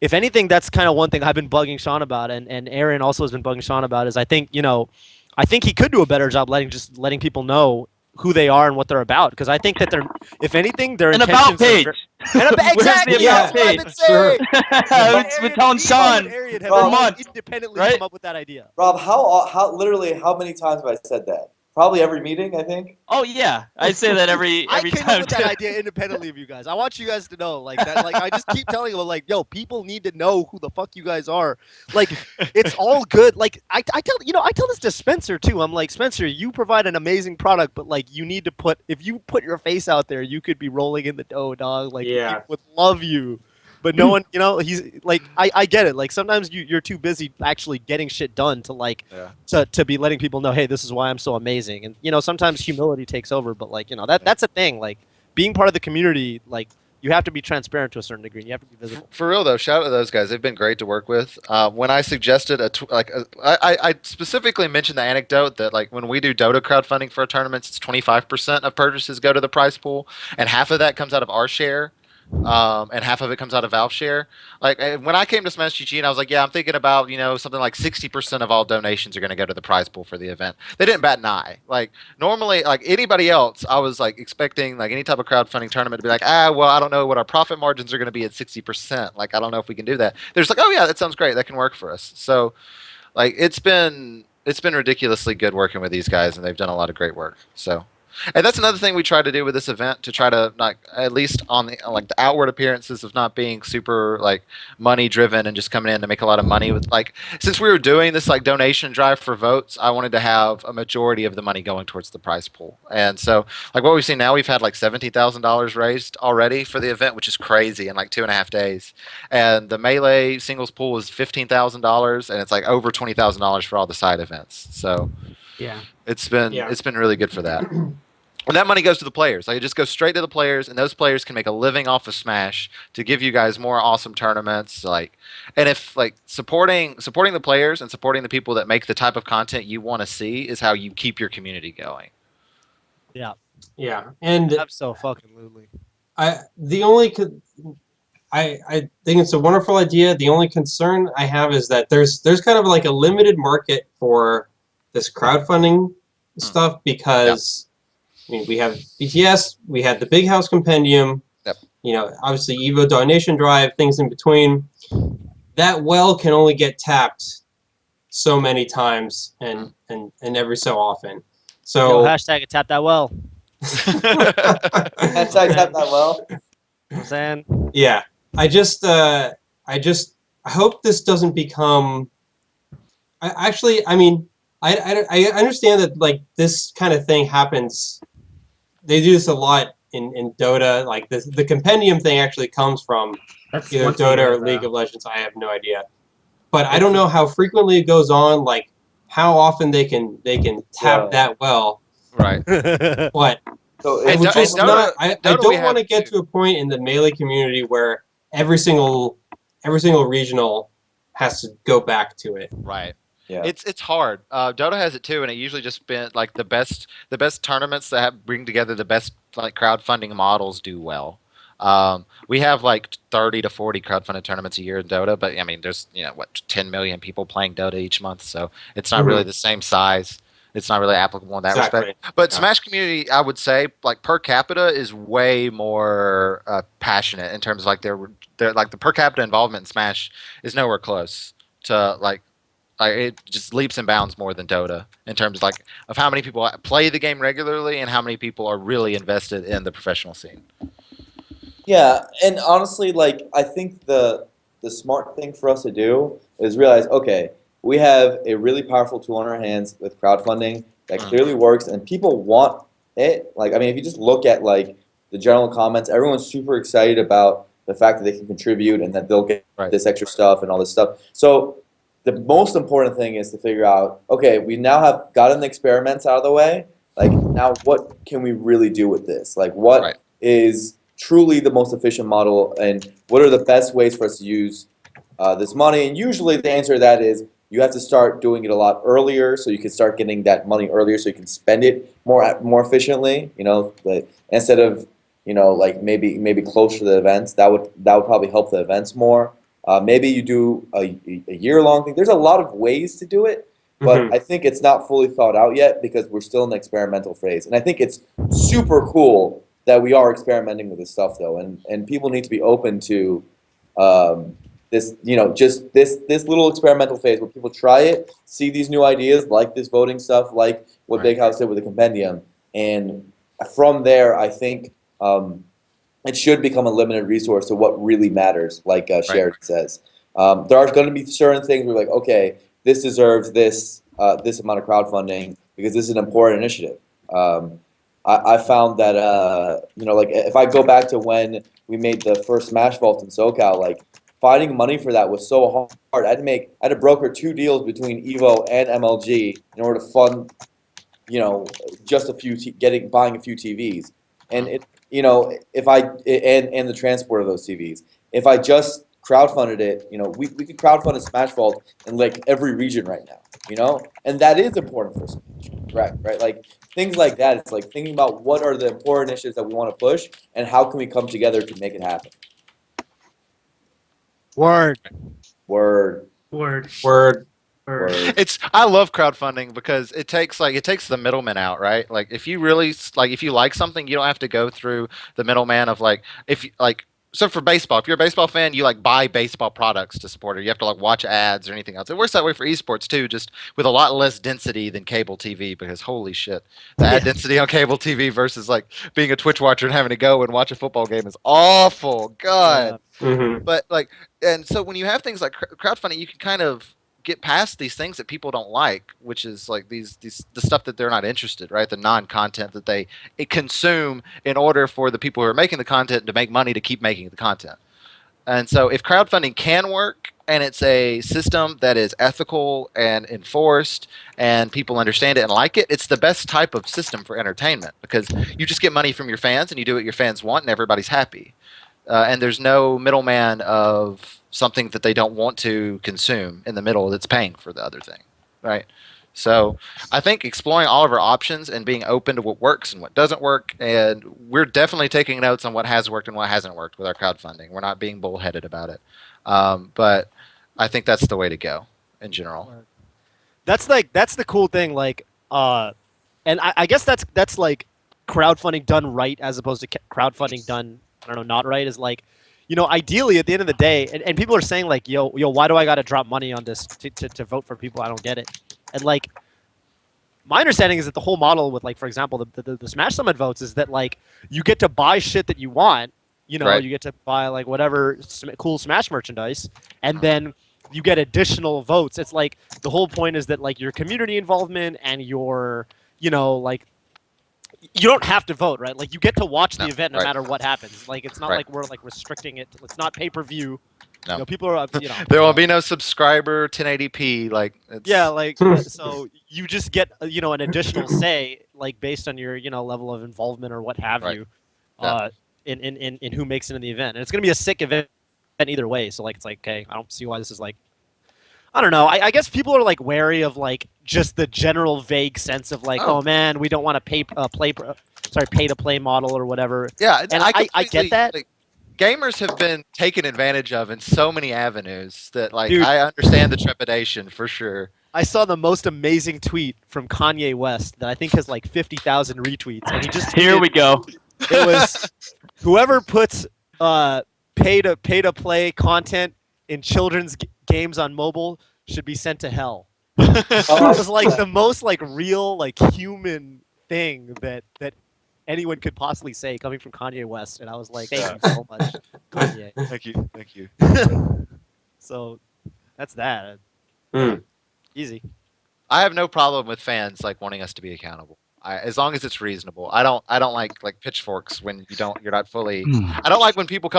If anything, that's kind of one thing I've been bugging Sean about, and Aaron also has been bugging Sean about. Is I think he could do a better job letting people know who they are and what they're about. Because I think that if anything, their intentions about page. Exactly. Where's the about page? Sure. It's been telling Sean for months, independently right? come up with that idea. Rob, how many times have I said that? Probably every meeting, I think. Oh yeah, I say that every I came time. up with that idea independently of you guys. I want you guys to know, like that. Like I just keep telling them, like, yo, people need to know who the fuck you guys are. Like, it's all good. Like I tell this to Spencer too. I'm like, Spencer, you provide an amazing product, but like you need to if you put your face out there, you could be rolling in the dough, dog. Like, people would love you. But no one, he's like, I get it. Like sometimes you're too busy actually getting shit done to like to be letting people know, hey, this is why I'm so amazing. And sometimes humility takes over. But like that's a thing. Like being part of the community, like you have to be transparent to a certain degree. You have to be visible. For real though, shout out to those guys. They've been great to work with. When I suggested I specifically mentioned the anecdote that like when we do Dota crowdfunding for our tournaments, it's 25% of purchases go to the prize pool, and half of that comes out of our share. and half of it comes out of Valve share. Like when I came to Smash GG, and I was like, yeah, I'm thinking about something like 60% of all donations are going to go to the prize pool for the event. They didn't bat an eye. Like normally, like anybody else, I was like expecting like any type of crowdfunding tournament to be like, well, I don't know what our profit margins are going to be at 60%. Like I don't know if we can do that. They're just like, oh yeah, that sounds great. That can work for us. So like it's been ridiculously good working with these guys, and they've done a lot of great work. So, and that's another thing we try to do with this event, to try to not, at least on the like the outward appearances of not being super like money driven and just coming in to make a lot of money with, like, since we were doing this like donation drive for votes, I wanted to have a majority of the money going towards the prize pool. And so like what we've seen now, we've had like $17,000 raised already for the event, which is crazy in like 2.5 days. And the Melee singles pool is $15,000, and it's like over $20,000 for all the side events. So Yeah. it's been really good for that. And that money goes to the players. Like it just goes straight to the players, and those players can make a living off of Smash to give you guys more awesome tournaments. Like, and if like supporting the players and supporting the people that make the type of content you want to see is how you keep your community going. Yeah. Yeah, and Absolutely. I think it's a wonderful idea. The only concern I have is that there's kind of like a limited market for this crowdfunding stuff, because I mean, we have BTS, we had the Big House Compendium, Yep. Obviously Evo donation drive, things in between. That well can only get tapped so many times and every so often. So Hashtag tap that well. Hashtag tap that well. You know what I'm saying? yeah, I hope this doesn't become. I mean, I understand that like this kind of thing happens. They do this a lot in Dota. Like the compendium thing actually comes from That's either once a Dota year, or though. League of Legends. I have no idea, but I don't know how frequently it goes on. Like how often they can tap that well. Right. But So I would just Dota- not. I Dota we don't want to have get too. to a point in the Melee community where every single regional has to go back to it. Right. yeah. It's hard. Dota has it too, and it usually just been like the best tournaments that bring together the best like crowdfunding models do well. We have like 30 to 40 crowdfunded tournaments a year in Dota, but I mean, there's 10 million people playing Dota each month, so it's not really the same size. It's not really applicable in that Exactly. respect. But Yeah. Smash community, I would say, like per capita, is way more passionate in terms of like their like the per capita involvement in Smash is nowhere close to like it just leaps and bounds more than Dota in terms of how many people play the game regularly and how many people are really invested in the professional scene. Yeah, and honestly, like I think the smart thing for us to do is realize, okay, we have a really powerful tool in our hands with crowdfunding that clearly works, and people want it. Like, I mean, if you just look at like the general comments, everyone's super excited about the fact that they can contribute and that they'll get this extra stuff and all this stuff. So the most important thing is to figure out, okay, we now have gotten the experiments out of the way. Like, now what can we really do with this? Like, what is truly the most efficient model, and what are the best ways for us to use this money? And usually the answer to that is you have to start doing it a lot earlier, so you can start getting that money earlier, so you can spend it more efficiently. But instead of like maybe closer to the events, that would probably help the events more. Maybe you do a year-long thing. There's a lot of ways to do it, but I think it's not fully thought out yet because we're still in the experimental phase. And I think it's super cool that we are experimenting with this stuff, though, and people need to be open to this, just this little experimental phase where people try it, see these new ideas, like this voting stuff, like what Big House did with the compendium, and from there, I think it should become a limited resource to what really matters, like Sheridan says. There are going to be certain things where, like, okay, this deserves this amount of crowdfunding because this is an important initiative. I found that like if I go back to when we made the first Smash Vault in SoCal, like finding money for that was so hard. I had to broker 2 deals between Evo and MLG in order to fund, just buying a few TVs, and if I and the transport of those TVs. If I just crowdfunded it, we could crowdfund a Smash Vault in like every region right now, and that is important for Smash, right? Like things like that. It's like thinking about what are the important initiatives that we want to push and how can we come together to make it happen. Word. Word. Word. I love crowdfunding because it takes the middleman out, right? Like if you really if you like something, you don't have to go through the middleman of so for baseball, if you're a baseball fan, you like buy baseball products to support it. You have to like watch ads or anything else. It works that way for esports too, just with a lot less density than cable TV because holy shit, the ad density on cable TV versus like being a Twitch watcher and having to go and watch a football game is awful. God. But and so when you have things like crowdfunding, you can kind of get past these things that people don't like, which is like the stuff that they're not interested, right? The non-content that they consume in order for the people who are making the content to make money to keep making the content. And so if crowdfunding can work and it's a system that is ethical and enforced and people understand it and like it, it's the best type of system for entertainment because you just get money from your fans and you do what your fans want and everybody's happy. And there's no middleman of something that they don't want to consume in the middle that's paying for the other thing, right? So I think exploring all of our options and being open to what works and what doesn't work, and we're definitely taking notes on what has worked and what hasn't worked with our crowdfunding. We're not being bullheaded about it, but I think that's the way to go in general. That's the cool thing, and I guess that's like crowdfunding done right as opposed to crowdfunding done, I don't know, not right, is like, ideally at the end of the day, and people are saying like, yo, why do I got to drop money on this to vote for people? I don't get it. And like, my understanding is that the whole model with like, for example, the Smash Summit votes is that like you get to buy shit that you want, Right. you get to buy like whatever cool Smash merchandise, and then you get additional votes. It's like the whole point is that like your community involvement and your, like, you don't have to vote, right? Like you get to watch the event no matter what happens. Like it's not like we're like restricting it. It's not pay-per-view. No. People are, there will be no subscriber 1080p. Like so you just get an additional say, like based on your level of involvement or what have you, in who makes it in the event. And it's gonna be a sick event either way. So like it's like, okay, I don't see why this is like, I don't know. I guess people are like wary of like just the general vague sense of like, oh man, we don't want to pay to play model or whatever. Yeah, and I get that. Like, gamers have been taken advantage of in so many avenues that like Dude, I understand the trepidation for sure. I saw the most amazing tweet from Kanye West that I think has like 50,000 retweets, and he just tweeted, Here we go. It was whoever puts pay to play content in children's games on mobile should be sent to hell. It was like the most like real like human thing that anyone could possibly say coming from Kanye West, and I was like, thank you so much, Kanye. Thank you. So that's that. Easy. I have no problem with fans like wanting us to be accountable. As long as it's reasonable. I don't like pitchforks when you're not fully. I don't like when people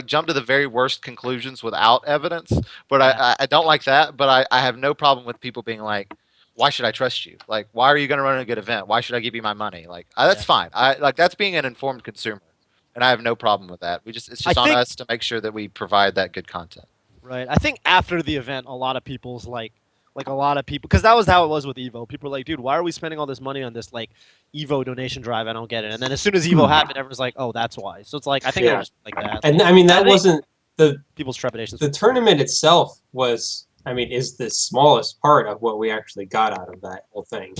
jump to the very worst conclusions without evidence. But I don't like that. But I have no problem with people being like, why should I trust you? Like, why are you going to run a good event? Why should I give you my money? Like, that's fine. That's being an informed consumer, and I have no problem with that. It's just on us to make sure that we provide that good content. Right. I think after the event, a lot of people's like a lot of people, because that was how it was with Evo. People were like, dude, why are we spending all this money on this like Evo donation drive? I don't get it. And then as soon as Evo happened, everyone's like, oh, that's why. So it's like, I think it was like that. And I mean, that wasn't the people's trepidations. The tournament itself is the smallest part of what we actually got out of that whole thing.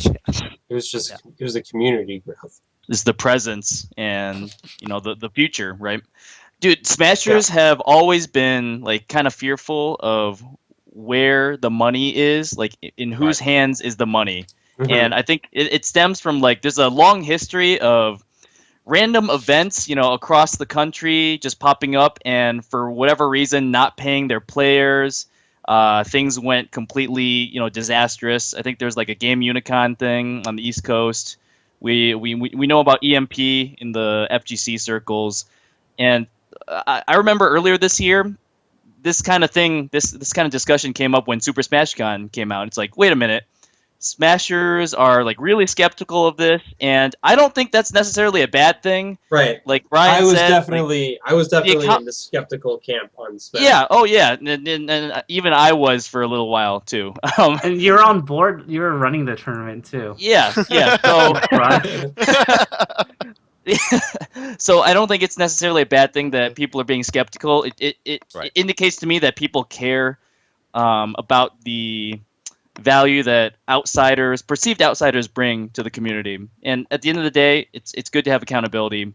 It was just, it was a community growth. Is the presence and the future, right? Dude, Smashers have always been like kind of fearful of where the money is, like in whose hands is the money. And I think it stems from like there's a long history of random events, across the country just popping up, and for whatever reason not paying their players. Things went completely, disastrous. I think there's like a Game Unicon thing on the East Coast. We know about EMP in the FGC circles, and I remember earlier this year, this kind of thing, this kind of discussion came up when Super Smash Con came out. It's like, wait a minute, Smashers are like really skeptical of this, and I don't think that's necessarily a bad thing. Right. Like Brian I was said, definitely account- in the skeptical camp on Smash. yeah, oh yeah, and even I was for a little while too. And you're on board. You're running the tournament too. Yeah. So, so I don't think it's necessarily a bad thing that people are being skeptical. It indicates to me that people care about the value that perceived outsiders bring to the community. And at the end of the day, it's good to have accountability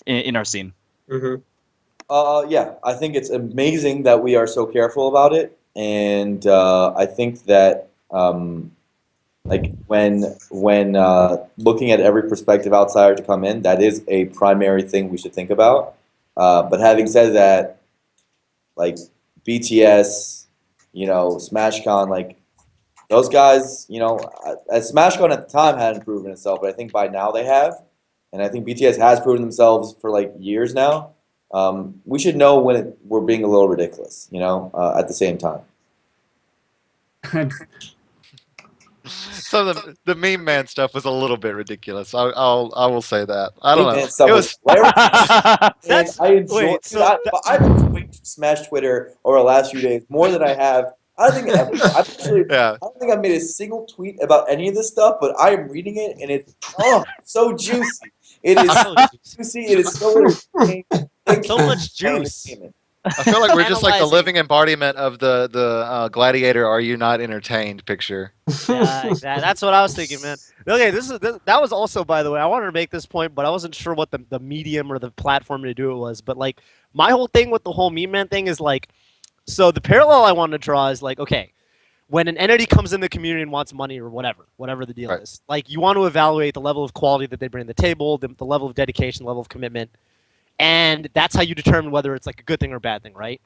in our scene. Mm-hmm. Yeah, I think it's amazing that we are so careful about it, and I think that like when looking at every prospective outsider to come in, that is a primary thing we should think about. But having said that, like BTS, SmashCon, like those guys, as SmashCon at the time hadn't proven itself, but I think by now they have, and I think BTS has proven themselves for like years now. We should know when we're being a little ridiculous, at the same time. Some of the meme man stuff was a little bit ridiculous. I will say that. I don't know. Stuff It was. That's I enjoy. wait. So I've enjoyed Smash Twitter over the last few days more than I have. I don't think Yeah. I don't think I've made a single tweet about any of this stuff, but I am reading it and it's so juicy. It is so juicy. It is so entertaining. So much juice. I feel like we're just like the Analyzing. living embodiment of the gladiator. Are you not entertained? Picture. Yeah, exactly. That's what I was thinking, man. Okay, that was also, by the way, I wanted to make this point, but I wasn't sure what the medium or the platform to do it was. But like, my whole thing with the whole meme man thing is like, so the parallel I wanted to draw is like, okay, when an entity comes in the community and wants money or whatever the deal Right. is, like you want to evaluate the level of quality that they bring to the table, the level of dedication, level of commitment, and that's how you determine whether it's like a good thing or a bad thing, right?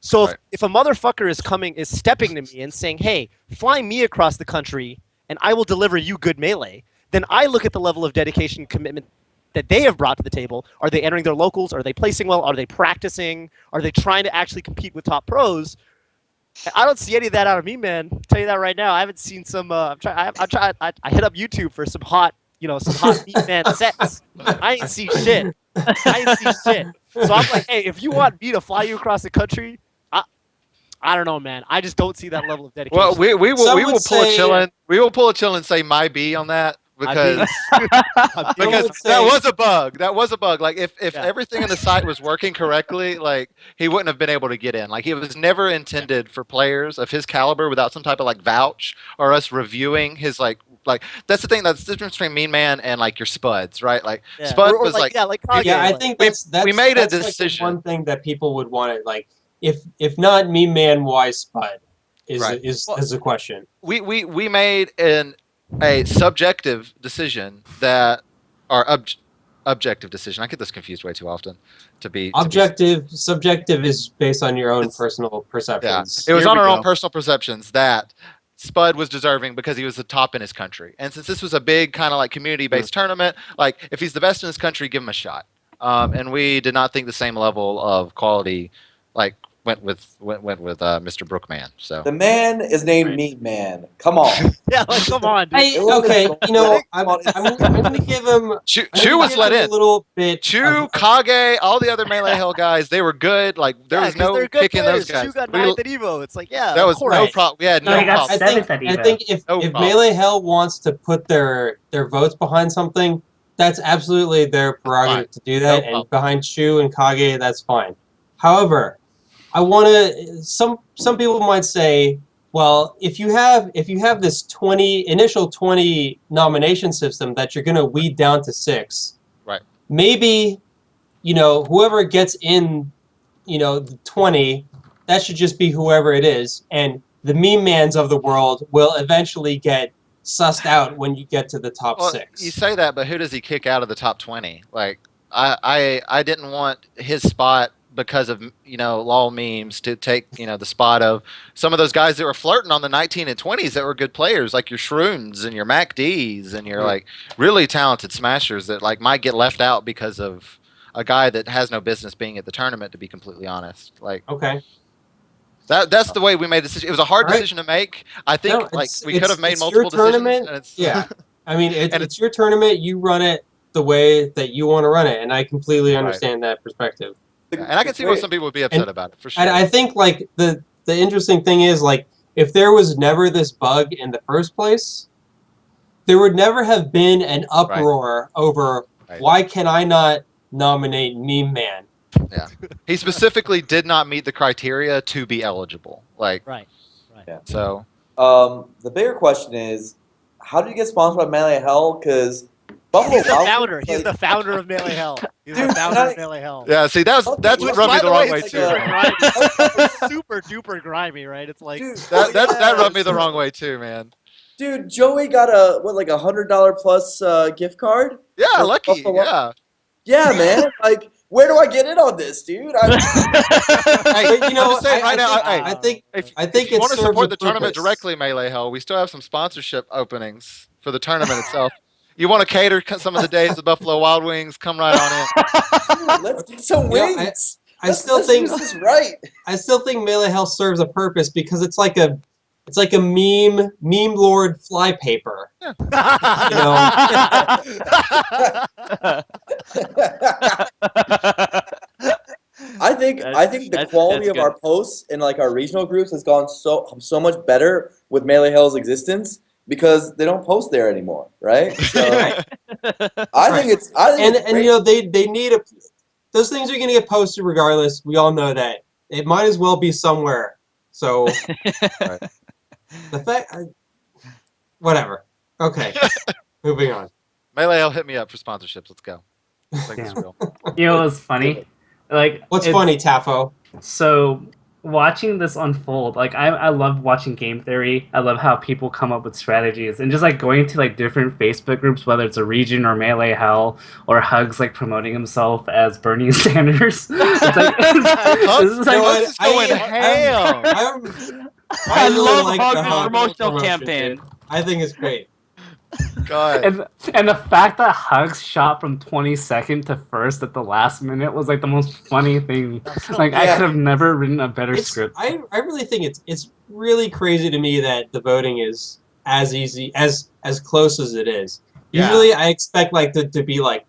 So Right. if a motherfucker is stepping to me and saying, hey, fly me across the country and I will deliver you good melee, then I look at the level of dedication and commitment that they have brought to the table. Are they entering their locals? Are they placing well? Are they practicing? Are they trying to actually compete with top pros? I don't see any of that out of me, man. I'll tell you that right now. I haven't seen some. I hit up YouTube for some hot meat man sets. I ain't see shit. So I'm like, hey, if you want me to fly you across the country, I don't know, man. I just don't see that level of dedication. Well, we will pull a say- Chillin. We will pull a Chillin and say my B on that because because would that say- was a bug. That was a bug. Like if Yeah. everything in the site was working correctly, like he wouldn't have been able to get in. Like it was never intended for players of his caliber without some type of like vouch or us reviewing his like that's the thing. That's the difference between Mean Man and like your Spuds, right? Like Yeah. Spud Or was like Kage, Yeah, I like- think We- that's we made a that's like the decision. one thing that people would want to like. If not me, man, why Spud is Right. is the question. we made a subjective decision that or objective decision. I get this confused way too often. Subjective is based on your own personal Yeah, perceptions. it was Here on we our go. own personal perceptions that Spud was deserving because he was the top in his country. And since this was a big kind of like community-based tournament, like if he's the best in his country, give him a shot. And we did not think the same level of quality like went with Mr. Brookman. So The man is named Meat Man. Come on. Yeah, like come on, dude. I'm going to give him. Chu was let a in. little bit. Chu, Kage, all the other Melee Hell guys, they were good. Like there was 'cause no they're good kicking players. those guys. Chu got We- ninth at Evo. It's like, yeah, That of was course. no Right. problem. We had No, no he got problem. seventh at I Evo. think if No problem. Melee Hell wants to put their votes behind something, that's absolutely their prerogative to do that. No And problem. behind Shu and Kage, that's fine. However, I want to. Some people might say, well, if you have this initial 20 nomination system that you're going to weed down to 6, Right. maybe whoever gets in, the 20, that should just be whoever it is, and the meme mans of the world will eventually get sussed out when you get to the top Well, 6. you say that, but who does he kick out of the top 20? Like, I didn't want his spot because of lol memes to take the spot of some of those guys that were flirting on the 19 and 20s that were good players, like your Shroons and your Mac D's and your like really talented smashers that like might get left out because of a guy that has no business being at the tournament. To be completely honest, like Okay. That's the way we made the decision. It was a hard All right. decision to make. I think No, like it's- we could have made it's multiple your decisions. tournament. And it's, Yeah. I mean, And it's your tournament. You run it the way that you want to run it, and I completely Right. understand that perspective. yeah, and I can see why some people would be upset about it for sure. And I think like the interesting thing is like if there was never this bug in the first place, there would never have been an uproar over why can I not nominate Meme Man? Yeah, he specifically did not meet the criteria to be eligible. Like, Right. Yeah. So, the bigger question is, how did you get sponsored by Melee Hell? Because Buffalo He's the Wild founder. Wings, He's like, the founder of Melee Hell. He's Dude, the founder and of Melee Hell. yeah, see, that's Which, rubbed me by the wrong way, way it's too. super grimy. It's super duper grimy, right? It's like dude, That rubbed me the wrong way too, man. Dude, Joey got a like $100 plus gift card. Yeah, For lucky. Buffalo Wild- Yeah. Yeah, man. Like, where do I get in on this, dude? Hey, But, you know, I'm just saying right now. I think If it you want to serves support a the tournament purpose. directly, Melee Hell, we still have some sponsorship openings for the tournament itself. You want to cater some of the days of Buffalo Wild Wings? Come right on in. Dude, let's get some You know, wings. I still let's think use this right. I still think Melee Hell serves a purpose because it's like a meme lord flypaper. You know, I think the quality of our posts in like our regional groups has gone so much better with Melee Hell's existence because they don't post there anymore, right? So I think it's and you know they need those things are going to get posted regardless. We all know that it might as well be somewhere. So the fact, whatever. Okay, moving on. Melee Hell, hit me up for sponsorships. Let's go. Let's make this real. You know what's funny? Like, What's it's- funny, Tafo? So watching this unfold, like I love watching game theory. I love how people come up with strategies and just like going to like different Facebook groups, whether it's a region or Melee Hell or Hugs like promoting himself as Bernie Sanders. It's like Hugs is like is going ham. I really love like the Hug's Hug promotional promotion, campaign. dude. I think it's great. God. and the fact that Hugs shot from 22nd to first at the last minute was like the most funny thing. Like I could have never written a better script. I really think it's really crazy to me that the voting is as easy as close as it is. Yeah. Usually I expect like to be like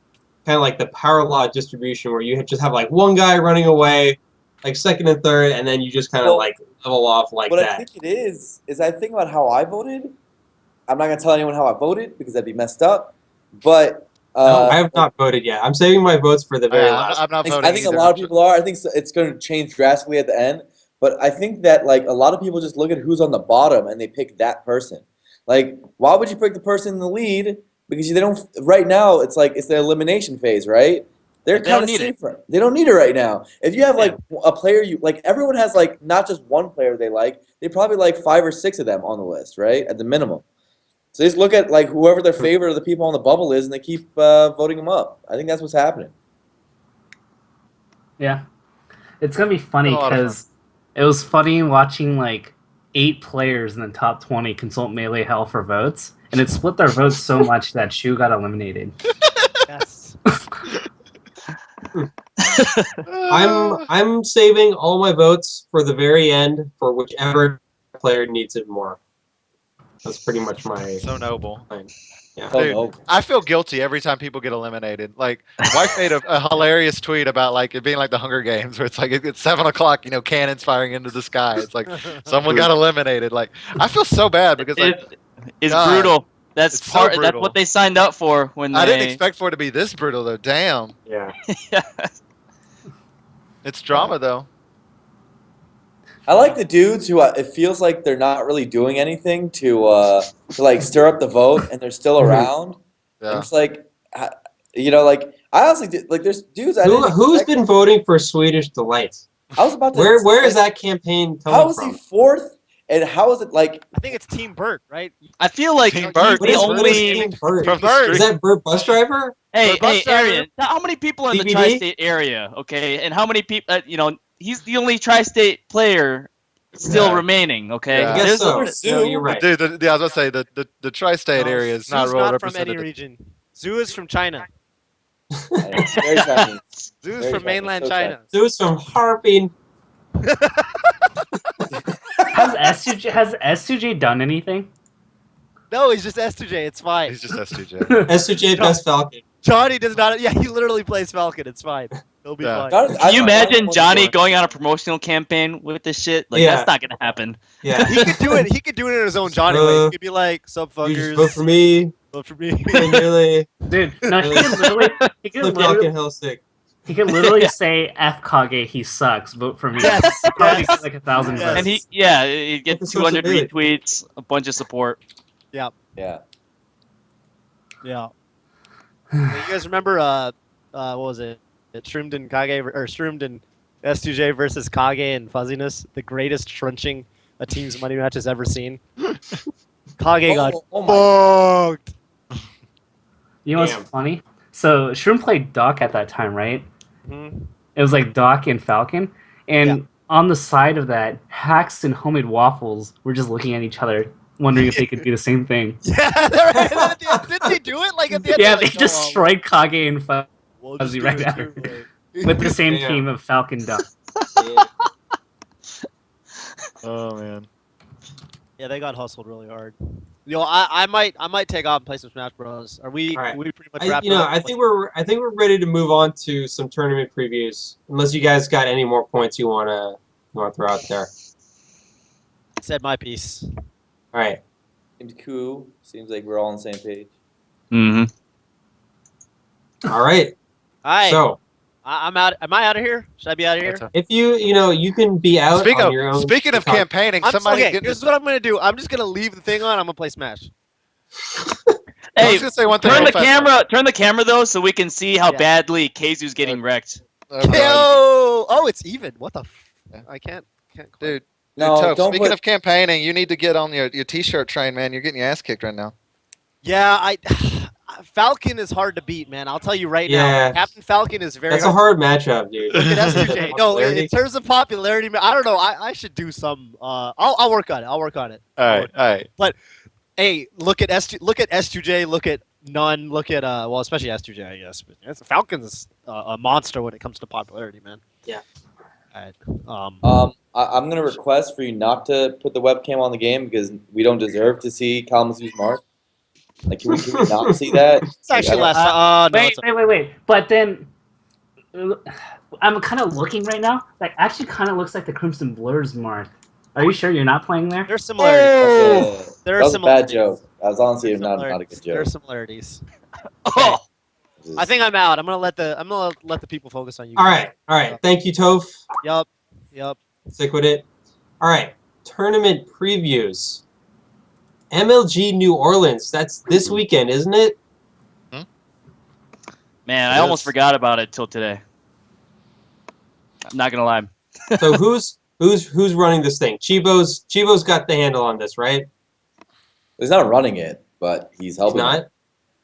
kind of like the power law distribution where you just have like one guy running away, like second and third, and then you just kind of like level off like what that. I think it is I think about how I voted. I'm not gonna tell anyone how I voted because that'd be messed up. But No, I have not voted yet. I'm saving my votes for the very last. I'm not voting. I think a lot of people are. I think it's going to change drastically at the end. But I think that like a lot of people just look at who's on the bottom and they pick that person. Like, why would you pick the person in the lead? Because they don't. Right now, it's like it's the elimination phase, right? They're kind of safer. They don't need it right now. If you have like a player, you like everyone has like not just one player they like. They probably like 5 or 6 of them on the list, right? At the minimum. So they just look at like whoever their favorite of the people on the bubble is, and they keep voting them up. I think that's what's happening. Yeah, it's gonna be funny Been a lot of because it was funny watching like 8 players in the top 20 consult Melee Hell for votes, and it split their votes so much that Shu got eliminated. yes. I'm saving all my votes for the very end for whichever player needs it more. That's pretty much my So noble. plan. Yeah. Dude, I feel guilty every time people get eliminated. Like, wife made a hilarious tweet about like it being like the Hunger Games, where it's like it's 7 o'clock, you know, cannons firing into the sky. It's like someone got eliminated. Like, I feel so bad because like It's God, brutal. That's it's so part. That's brutal. what they signed up for when I they. didn't expect for it to be this brutal though. Damn, Yeah. Yeah. it's drama though. I like the dudes who it feels like they're not really doing anything to like stir up the vote, and they're still around. Yeah. And it's like, you know, like I honestly like there's dudes. Who's been voting for Swedish Delights? I was about to. Where is that campaign coming How is from? he 4th? And how is it like? I think it's Team Burt, right? I feel like Team he's Burt. the only. Team Burt? From the Is that Burt Bus Driver? Hey, bus hey, driver. Arian. How many people are in the DVD? tri-state area? Okay, and how many people? You know, he's the only tri-state player still Yeah. remaining. Okay, Yeah. I guess so. There's No, Zoo. you're right. Dude, I was gonna say the tri-state No, area is Zoo's not well from represented. any region. Zoo is from China. It's very Chinese. Zoo is Very from mainland so China. Dude's from Harping. Has S2J done anything? No, he's just S2J. It's fine. He's just S2J. S2J best Falcon. Johnny does not. Yeah, he literally plays Falcon. It's fine. He'll be Yeah. fine. Can you imagine Johnny going on a promotional campaign with this shit? Like Yeah. that's not gonna happen. Yeah. He could do it. He could do it in his own Johnny way. He could be like, "Sub You just fuckers, vote for me. vote for me." Really. Dude, no, he can literally, he can Flip literally, Falcon Hellstick. he can literally say F Kage, he sucks. Vote for me. Yes, He'd probably yes. get like 1,000 Yes. votes. And he'd get What the 200 social media? retweets, a bunch of support. Yeah. Yeah. You guys remember? What was it? Shroomed and Kage or Shroomed and S2J versus Kage and Fuzziness, the greatest trunching a team's money match has ever seen. Kage got fucked. You know what's Damn. funny? So Shroom played Doc at that time, right? Mhm. It was like Doc and Falcon, and Yeah. on the side of that, Hacks and Homemade Waffles were just looking at each other, wondering if they could do the same thing. Yeah, they're right. At the end, didn't they do it? Like at the end, Yeah, they're they like, destroyed Kage and we'll Fuzzy just right do it after. too, like- with the same Damn. team of Falcon Doc. Yeah. Oh man. Yeah, they got hustled really hard. Yo, I might take off and play some Smash Bros. Are we? All right. We pretty much I wrapped up. think we're ready to move on to some tournament previews. Unless you guys got any more points you wanna throw out there. Said my piece. All right. Seems cool. Seems like we're all on the same page. Mm-hmm. All right. All right. So I'm out. Am I out of here? Should I be out of here? if you can be out on your own. Speaking of time. campaigning, I'm somebody okay. get Here's what I'm gonna do. I'm just gonna leave the thing on. I'm gonna play Smash. I Hey, was gonna say one thing. turn real the fast. camera. Turn the camera though, so we can see how Yeah. badly Kazu's getting wrecked. Oh, God. Yo! Oh, it's even. What the? Yeah. I can't. Quite. Dude, No, Toph, don't speaking put- of campaigning, you need to get on your t-shirt train, man. You're getting your ass kicked right now. Yeah, Falcon is hard to beat, man. I'll tell you right Yeah. now. Captain Falcon is very That's a hard. hard matchup, dude. Look at S2J. No, in Popularity. terms of popularity, man, I don't know. I should do some. I'll work on it. I'll work on it. All right. Hey, look at S2J. Look at None. Look at well, especially S2J, I guess. But Falcon's a monster when it comes to popularity, man. Yeah. All right. I'm gonna request for you not to put the webcam on the game because we don't deserve to see Kalamazoo's mark. Like, can we not see that? It's actually Like, last time. No, Wait. But then, I'm kind of looking right now. Like, actually, kind of looks like the Crimson Blur's mark. Are you sure you're not playing there? there's similarities. That's There that are was a bad similarities. joke. That was honestly There's not a similarities. good There are joke. similarities. Oh, I think I'm out. I'm gonna let the people focus on you. All right. Thank you, Toph. Yup. Stick with it. All right. Tournament previews. MLG New Orleans. That's this weekend, isn't it? man, I almost forgot about it till today. I'm not gonna lie. So who's running this thing? Chivo's got the handle on this, right? He's not running it, but he's He's helping. not.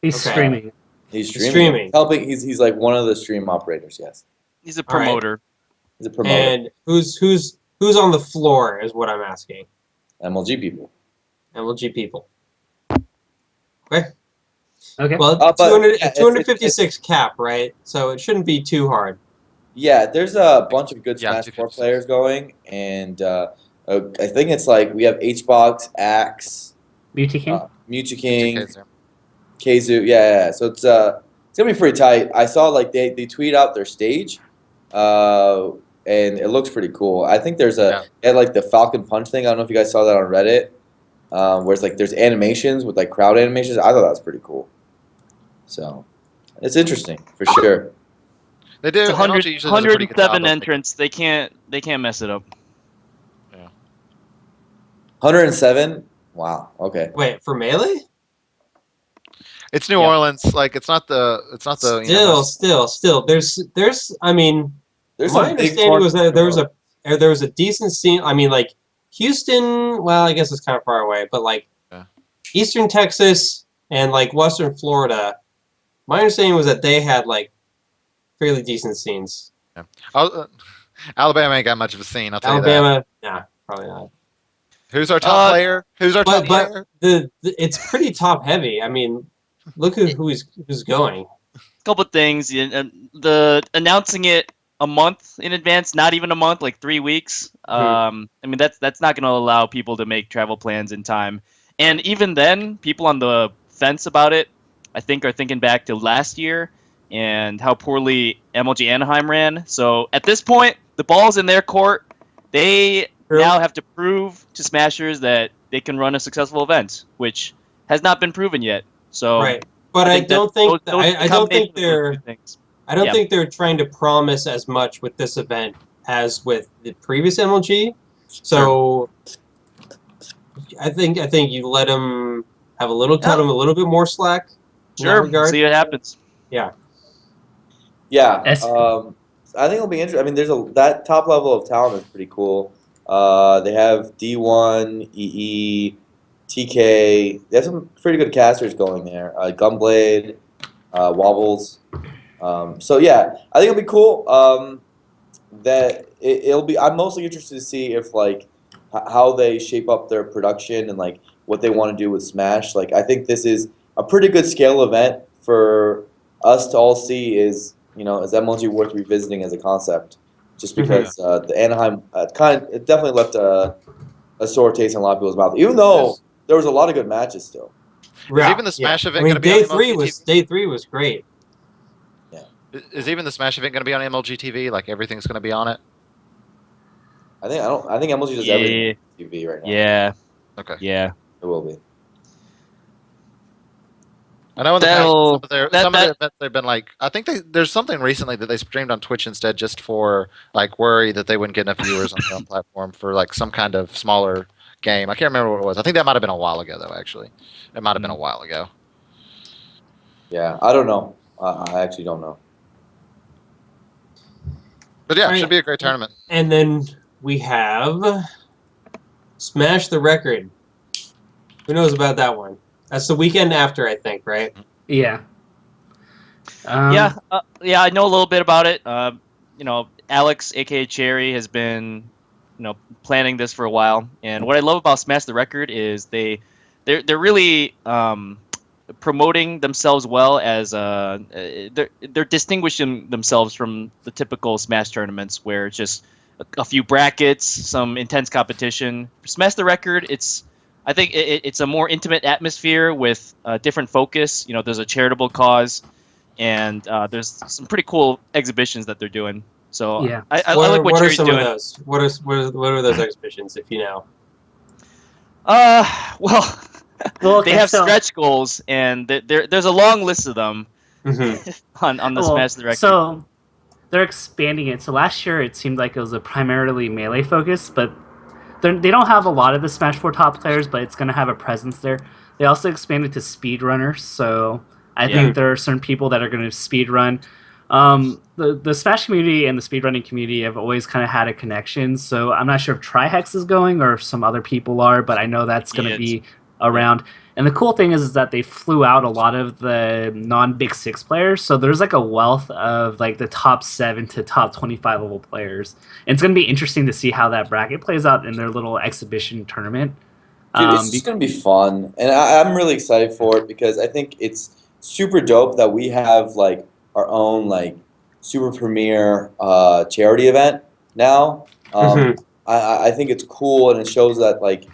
He's Okay. streaming. He's streaming. Streaming. Helping. He's like one of the stream operators. Yes, He's a All right. promoter. he's a promoter. And who's on the floor is what I'm asking. MLG people. MLG people. Okay. Well, But 200, yeah, 256 cap, right? So it shouldn't be too hard. Yeah, there's a bunch of good Yeah, Smash 4 256. players going, and I think it's like we have HBox, Axe, Beauty King. Mewtwo King, TK's there. Keizu. Yeah. So it's gonna be pretty tight. I saw like they tweet out their stage, and it looks pretty cool. I think there's Yeah. they had like the Falcon Punch thing. I don't know if you guys saw that on Reddit, where it's like there's animations with like crowd animations. I thought that was pretty cool. So it's interesting for sure. They do. It's MLG usually does a pretty good job 107 of entrants. They can't mess it up. 107. Wow. Okay. Wait, for Melee? It's New Yeah. Orleans. Like it's not the. you know, Still. There's. I mean, There's my some big understanding was that tournaments there was a decent scene. I mean, like Houston. Well, I guess it's kind of far away, but like Yeah. Eastern Texas and like Western Florida. My understanding was that they had like fairly decent scenes. Alabama ain't got much of a scene. I'll tell you that. Alabama, nah, probably not. Who's our top player? Who's our top But player? it's pretty top heavy. I mean, look at who's going. Couple things. The announcing it a month in advance, not even a month, like 3 weeks. I mean, that's not going to allow people to make travel plans in time. And even then, people on the fence about it, I think, are thinking back to last year and how poorly MLG Anaheim ran. So at this point, the ball's in their court. They now have to prove to Smashers that they can run a successful event, which has not been proven yet. So Right, but I don't think I don't think they're trying to promise as much with this event as with the previous MLG. So I think you let them have a little, cut them a little bit more slack. Sure, regard. see what happens. Yeah. Yeah. I think it'll be interesting. I mean, that top level of talent is pretty cool. They have D1, EE, TK. They have some pretty good casters going there. Gunblade, Wobbles. So yeah, I think it'll be cool. It'll be. I'm mostly interested to see if like how they shape up their production and like what they want to do with Smash. Like I think this is a pretty good scale event for us to all see. Is MLG worth revisiting as a concept? Just because the Anaheim it definitely left a sore taste in a lot of people's mouth. Even though there was a lot of good matches still. Is even the Smash event I mean, going to be on day three was great. Yeah. Is even the Smash event going to be on MLG TV? Like everything's going to be on it? I think MLG does everything on TV right now. Yeah. Okay. Yeah. It will be. I know in the past some of the events they've been like, I think there's something recently that they streamed on Twitch instead, just for like worry that they wouldn't get enough viewers on their own platform for like some kind of smaller game. I can't remember what it was. I think that might have been a while ago though. Actually, it might have been a while ago. Yeah, I don't know. I actually don't know. But yeah, it should be a great tournament. And then we have Smash the Record. Who knows about that one? That's the weekend after, I think, right? Yeah. Yeah, I know a little bit about it. Alex, aka Cherry, has been, planning this for a while. And what I love about Smash the Record is they're really promoting themselves well as they're distinguishing themselves from the typical Smash tournaments where it's just a few brackets, some intense competition. For Smash the Record, I think it's a more intimate atmosphere with a different focus. There's a charitable cause, and there's some pretty cool exhibitions that they're doing. So yeah, I like what Cherry's doing. What are some of those? What are those exhibitions, if you know? Well, they have stretch goals, and there's a long list of them on the Smash the Record. So they're expanding it. So last year it seemed like it was a primarily melee focus, but they don't have a lot of the Smash 4 top players, but it's going to have a presence there. They also expanded to speedrunners, so I think there are certain people that are going to speedrun. The Smash community and the speedrunning community have always kind of had a connection, so I'm not sure if Trihex is going or if some other people are, but I know that's going to be around. And the cool thing is that they flew out a lot of the non-Big Six players, so there's like a wealth of like the top 7 to top 25 level players. And it's going to be interesting to see how that bracket plays out in their little exhibition tournament. Dude, it's just going to be fun, and I'm really excited for it because I think it's super dope that we have like our own like super premier charity event now. I think it's cool, and it shows that like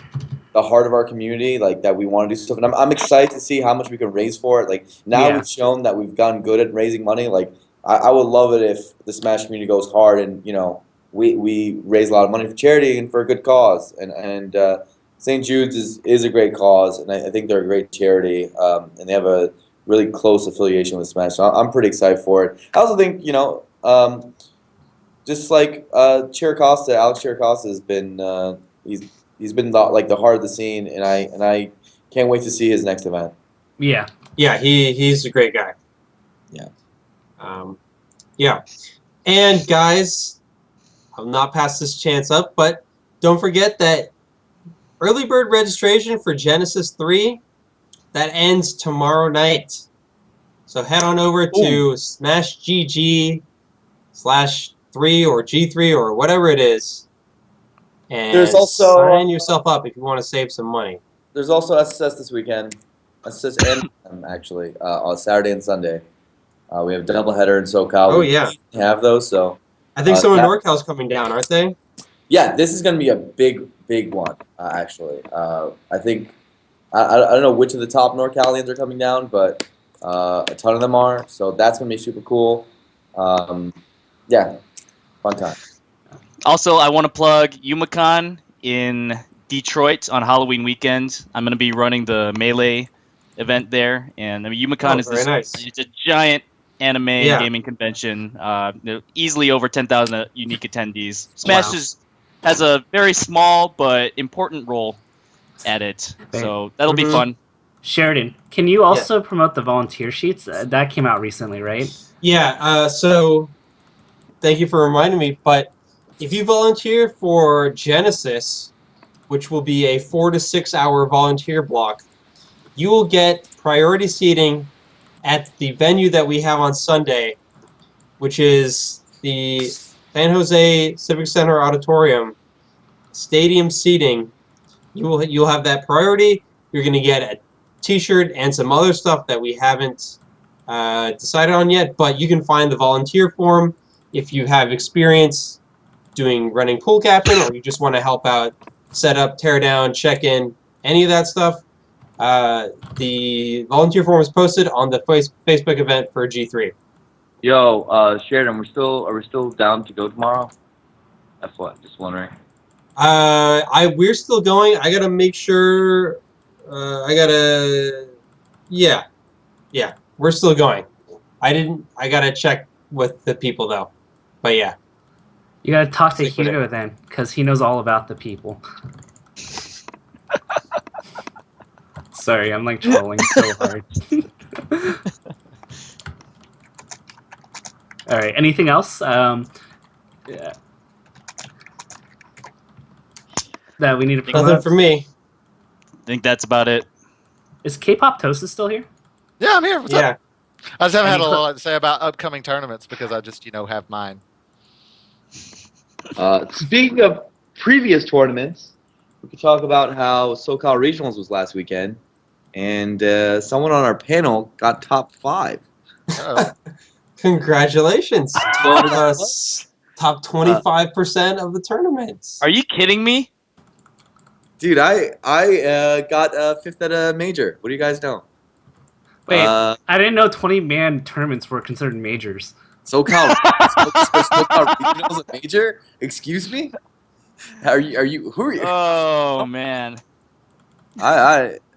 the heart of our community, like that we want to do stuff, and I'm excited to see how much we can raise for it. Like now we've shown that we've gotten good at raising money. Like I would love it if the Smash community goes hard and we raise a lot of money for charity and for a good cause. And St. Jude's is a great cause, and I think they're a great charity, and they have a really close affiliation with Smash. So I'm pretty excited for it. I also think just like Alex Chiricosta has been he's been the heart of the scene, and I can't wait to see his next event. Yeah, he's a great guy. Yeah, and guys, I'll not pass this chance up, but don't forget that early bird registration for Genesis 3 that ends tomorrow night. So head on over to SmashGG/3 or G3 or whatever it is. And there's also sign yourself up if you want to save some money. There's also SSS this weekend. SSS and on Saturday and Sunday. We have a doubleheader in SoCal. Oh, yeah. We have those, so I think some of that- NorCal's coming down, aren't they? Yeah, this is going to be a big one, actually. I think, I don't know which of the top NorCalians are coming down, but a ton of them are. So that's going to be super cool. Yeah, fun time. Also, I want to plug Umicon in Detroit on Halloween weekend. I'm going to be running the Melee event there, and Umicon is very nice. it's a giant anime and Yeah. gaming convention. Easily over 10,000 unique attendees. Smash has a very small but important role at it, so that'll be fun. Sheridan, can you also promote the volunteer sheets? That came out recently, right? Yeah, so thank you for reminding me, but if you volunteer for Genesis, which will be a 4 to 6 hour volunteer block, you will get priority seating at the venue that we have on Sunday, which is the San Jose Civic Center Auditorium stadium seating. You'll have that priority. You're going to get a T-shirt and some other stuff that we haven't decided on yet, but you can find the volunteer form if you have experience running pool captain, or you just want to help out, set up, tear down, check in, any of that stuff. The volunteer form is posted on the Facebook event for G3. Yo, Sheridan, are we still down to go tomorrow? That's what. Just wondering. We're still going. I gotta make sure. Yeah, we're still going. I gotta check with the people though. But yeah. You gotta talk to Hugo then, because he knows all about the people. Sorry, I'm like trolling so hard. All right. Anything else? Yeah. That we need to promote? Nothing for me. I think that's about it. Is kpoptosis still here? Yeah, I'm here. What's up? I just haven't had a Any lot to say about upcoming tournaments because I just, have mine. Speaking of previous tournaments, we could talk about how SoCal Regionals was last weekend, and someone on our panel got top 5. Congratulations. Top 25% of the tournaments. Are you kidding me? Dude, I got 5th at a major. What do you guys know? Wait, I didn't know 20-man tournaments were considered majors. SoCal Regionals a major? Excuse me? Who are you? Oh man.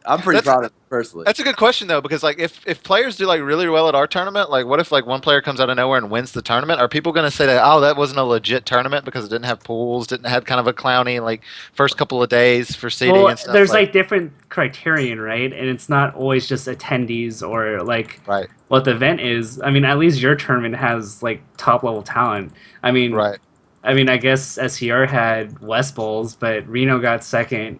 I'm pretty proud of it personally. That's a good question though, because if players do really well at our tournament, what if one player comes out of nowhere and wins the tournament? Are people going to say that wasn't a legit tournament because it didn't have pools, didn't have kind of a clowny first couple of days for seeding and stuff? There's different criterion, right? And it's not always just attendees or right. What the event is. I mean, at least your tournament has top level talent. I mean, right. I mean, I guess SCR had West Bowls, but Reno got second.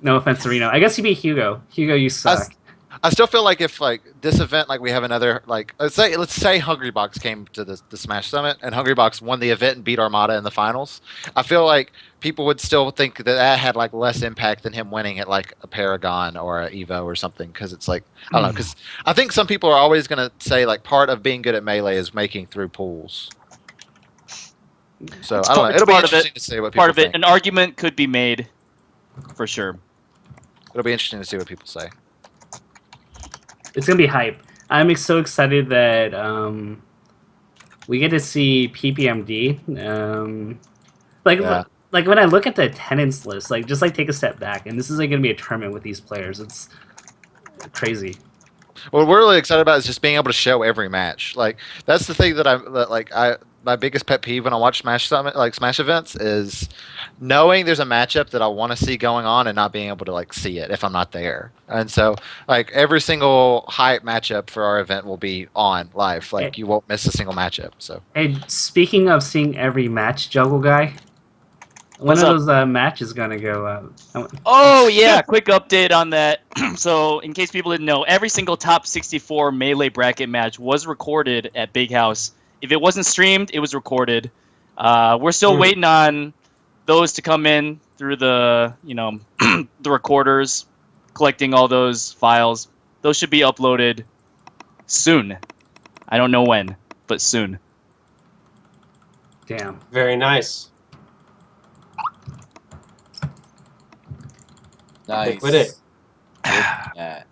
No offense to Reno. I guess you beat Hugo. Hugo, you suck. I still feel like if this event, we have another let's say Hungrybox came to the Smash Summit and Hungrybox won the event and beat Armada in the finals. I feel like people would still think that had less impact than him winning at a Paragon or a Evo or something, because it's I don't know, because I think some people are always going to say part of being good at Melee is making through pools. So I don't know. It'll be interesting to see what people think. An argument could be made, for sure. It'll be interesting to see what people say. It's gonna be hype. I'm so excited that we get to see PPMD. When I look at the attendance list, just take a step back, and this is gonna be a tournament with these players. It's crazy. What we're really excited about is just being able to show every match. That's the thing that my biggest pet peeve when I watch Smash Summit, Smash events, is knowing there's a matchup that I want to see going on and not being able to see it if I'm not there. And so every single hype matchup for our event will be on live. You won't miss a single matchup. So. And speaking of seeing every match, Juggleguy, when are those matches gonna go out? Oh yeah, quick update on that. So in case people didn't know, every single top 64 Melee bracket match was recorded at Big House. If it wasn't streamed, it was recorded. We're still waiting on those to come in through the the recorders, collecting all those files. Those should be uploaded soon. I don't know when, but soon. Damn. Very nice. Nice. With it. Yeah.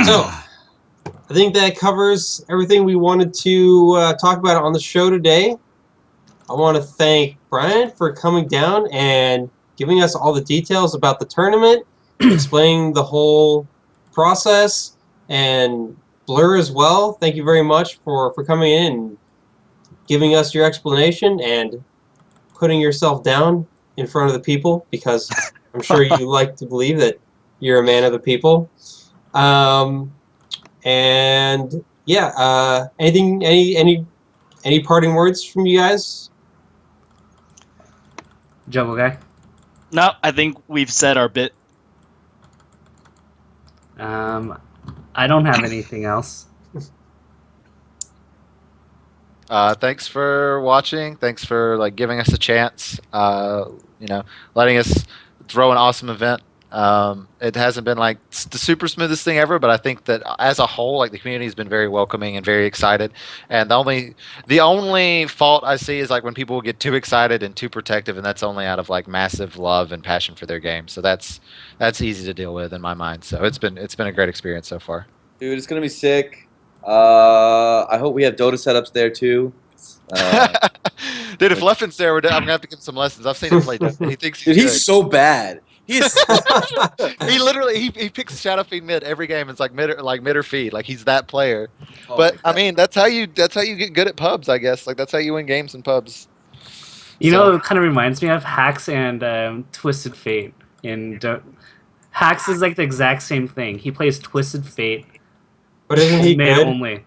So, I think that covers everything we wanted to talk about on the show today. I want to thank Brian for coming down and giving us all the details about the tournament, explaining the whole process, and Blur as well. Thank you very much for coming in and giving us your explanation and putting yourself down in front of the people, because I'm sure you like to believe that you're a man of the people. And yeah, any parting words from you guys? Juggleguy. No, I think we've said our bit. I don't have anything else. Thanks for watching. Thanks for like giving us a chance. Letting us throw an awesome event. It hasn't been like the super smoothest thing ever, but I think that as a whole, like the community has been very welcoming and very excited. And the only fault I see is like when people get too excited and too protective, and that's only out of like massive love and passion for their game. So that's easy to deal with in my mind. So it's been a great experience so far. Dude, it's gonna be sick. I hope we have Dota setups there too. Dude, if Leffen's there, I'm gonna have to give him some lessons. I've seen him play Dota. He thinks Dude, he's he's good. so bad. He is. He literally he picks shadow feed mid every game. It's like mid or feed. Like he's that player. Oh But my I God. mean, that's how you get good at pubs, I guess. Like that's how you win games in pubs. You So- know, it kind of reminds me of Hacks and Twisted Fate. Hacks is like the exact same thing. He plays Twisted Fate, But isn't he mid good? only.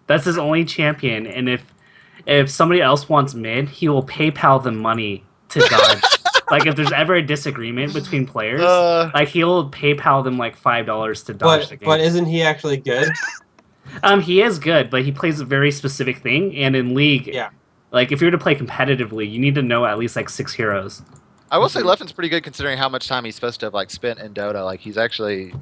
That's his only champion, and if somebody else wants mid, he will PayPal them money to dodge. Like if there's ever a disagreement between players, like he'll PayPal them like $5 to dodge the game. But isn't he actually good? He is good, but he plays a very specific thing, and in League, Yeah. like if you're to play competitively, you need to know at least like 6 heroes. I will say Leffen's pretty good considering how much time he's supposed to have like spent in Dota. Like he's actually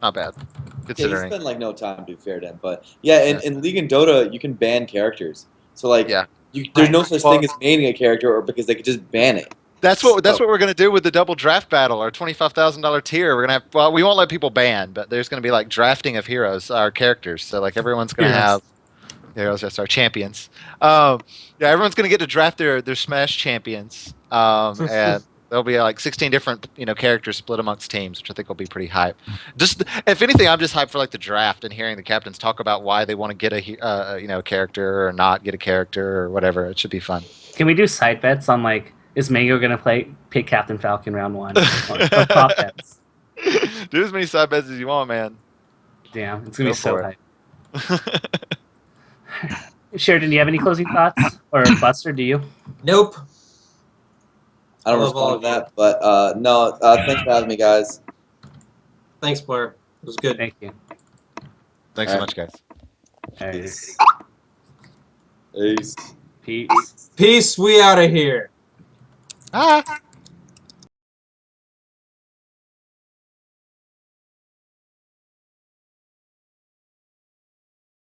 not bad Yeah, he considering. spent like no time to be fair to him, but yeah, in League and Dota you can ban characters. So like, Yeah. there's no such thing as banning a character, or because they could just ban it. That's what we're gonna do with the double draft battle, our $25,000 tier. We're gonna have we won't let people ban, but there's gonna be like drafting of heroes, our characters. So like everyone's gonna have heroes, just our champions. Yeah, everyone's gonna get to draft their Smash champions, and there'll be like 16 different characters split amongst teams, which I think will be pretty hype. Just if anything, I'm just hyped for like the draft and hearing the captains talk about why they want to get a character or not get a character or whatever. It should be fun. Can we do side bets on like, is Mango gonna pick Captain Falcon round 1? Or prop bets? Do as many side bets as you want, man. Damn, it's gonna Go be so for hype. Sheridan, do you have any closing thoughts? Or Buster, do you? Nope. I don't I love all respond of to that, but no. Thanks for having me, guys. Thanks, Blair. It was good. Thank you. Thanks so much, guys. All right. Peace. Peace. Peace. Peace. We out of here. Ah.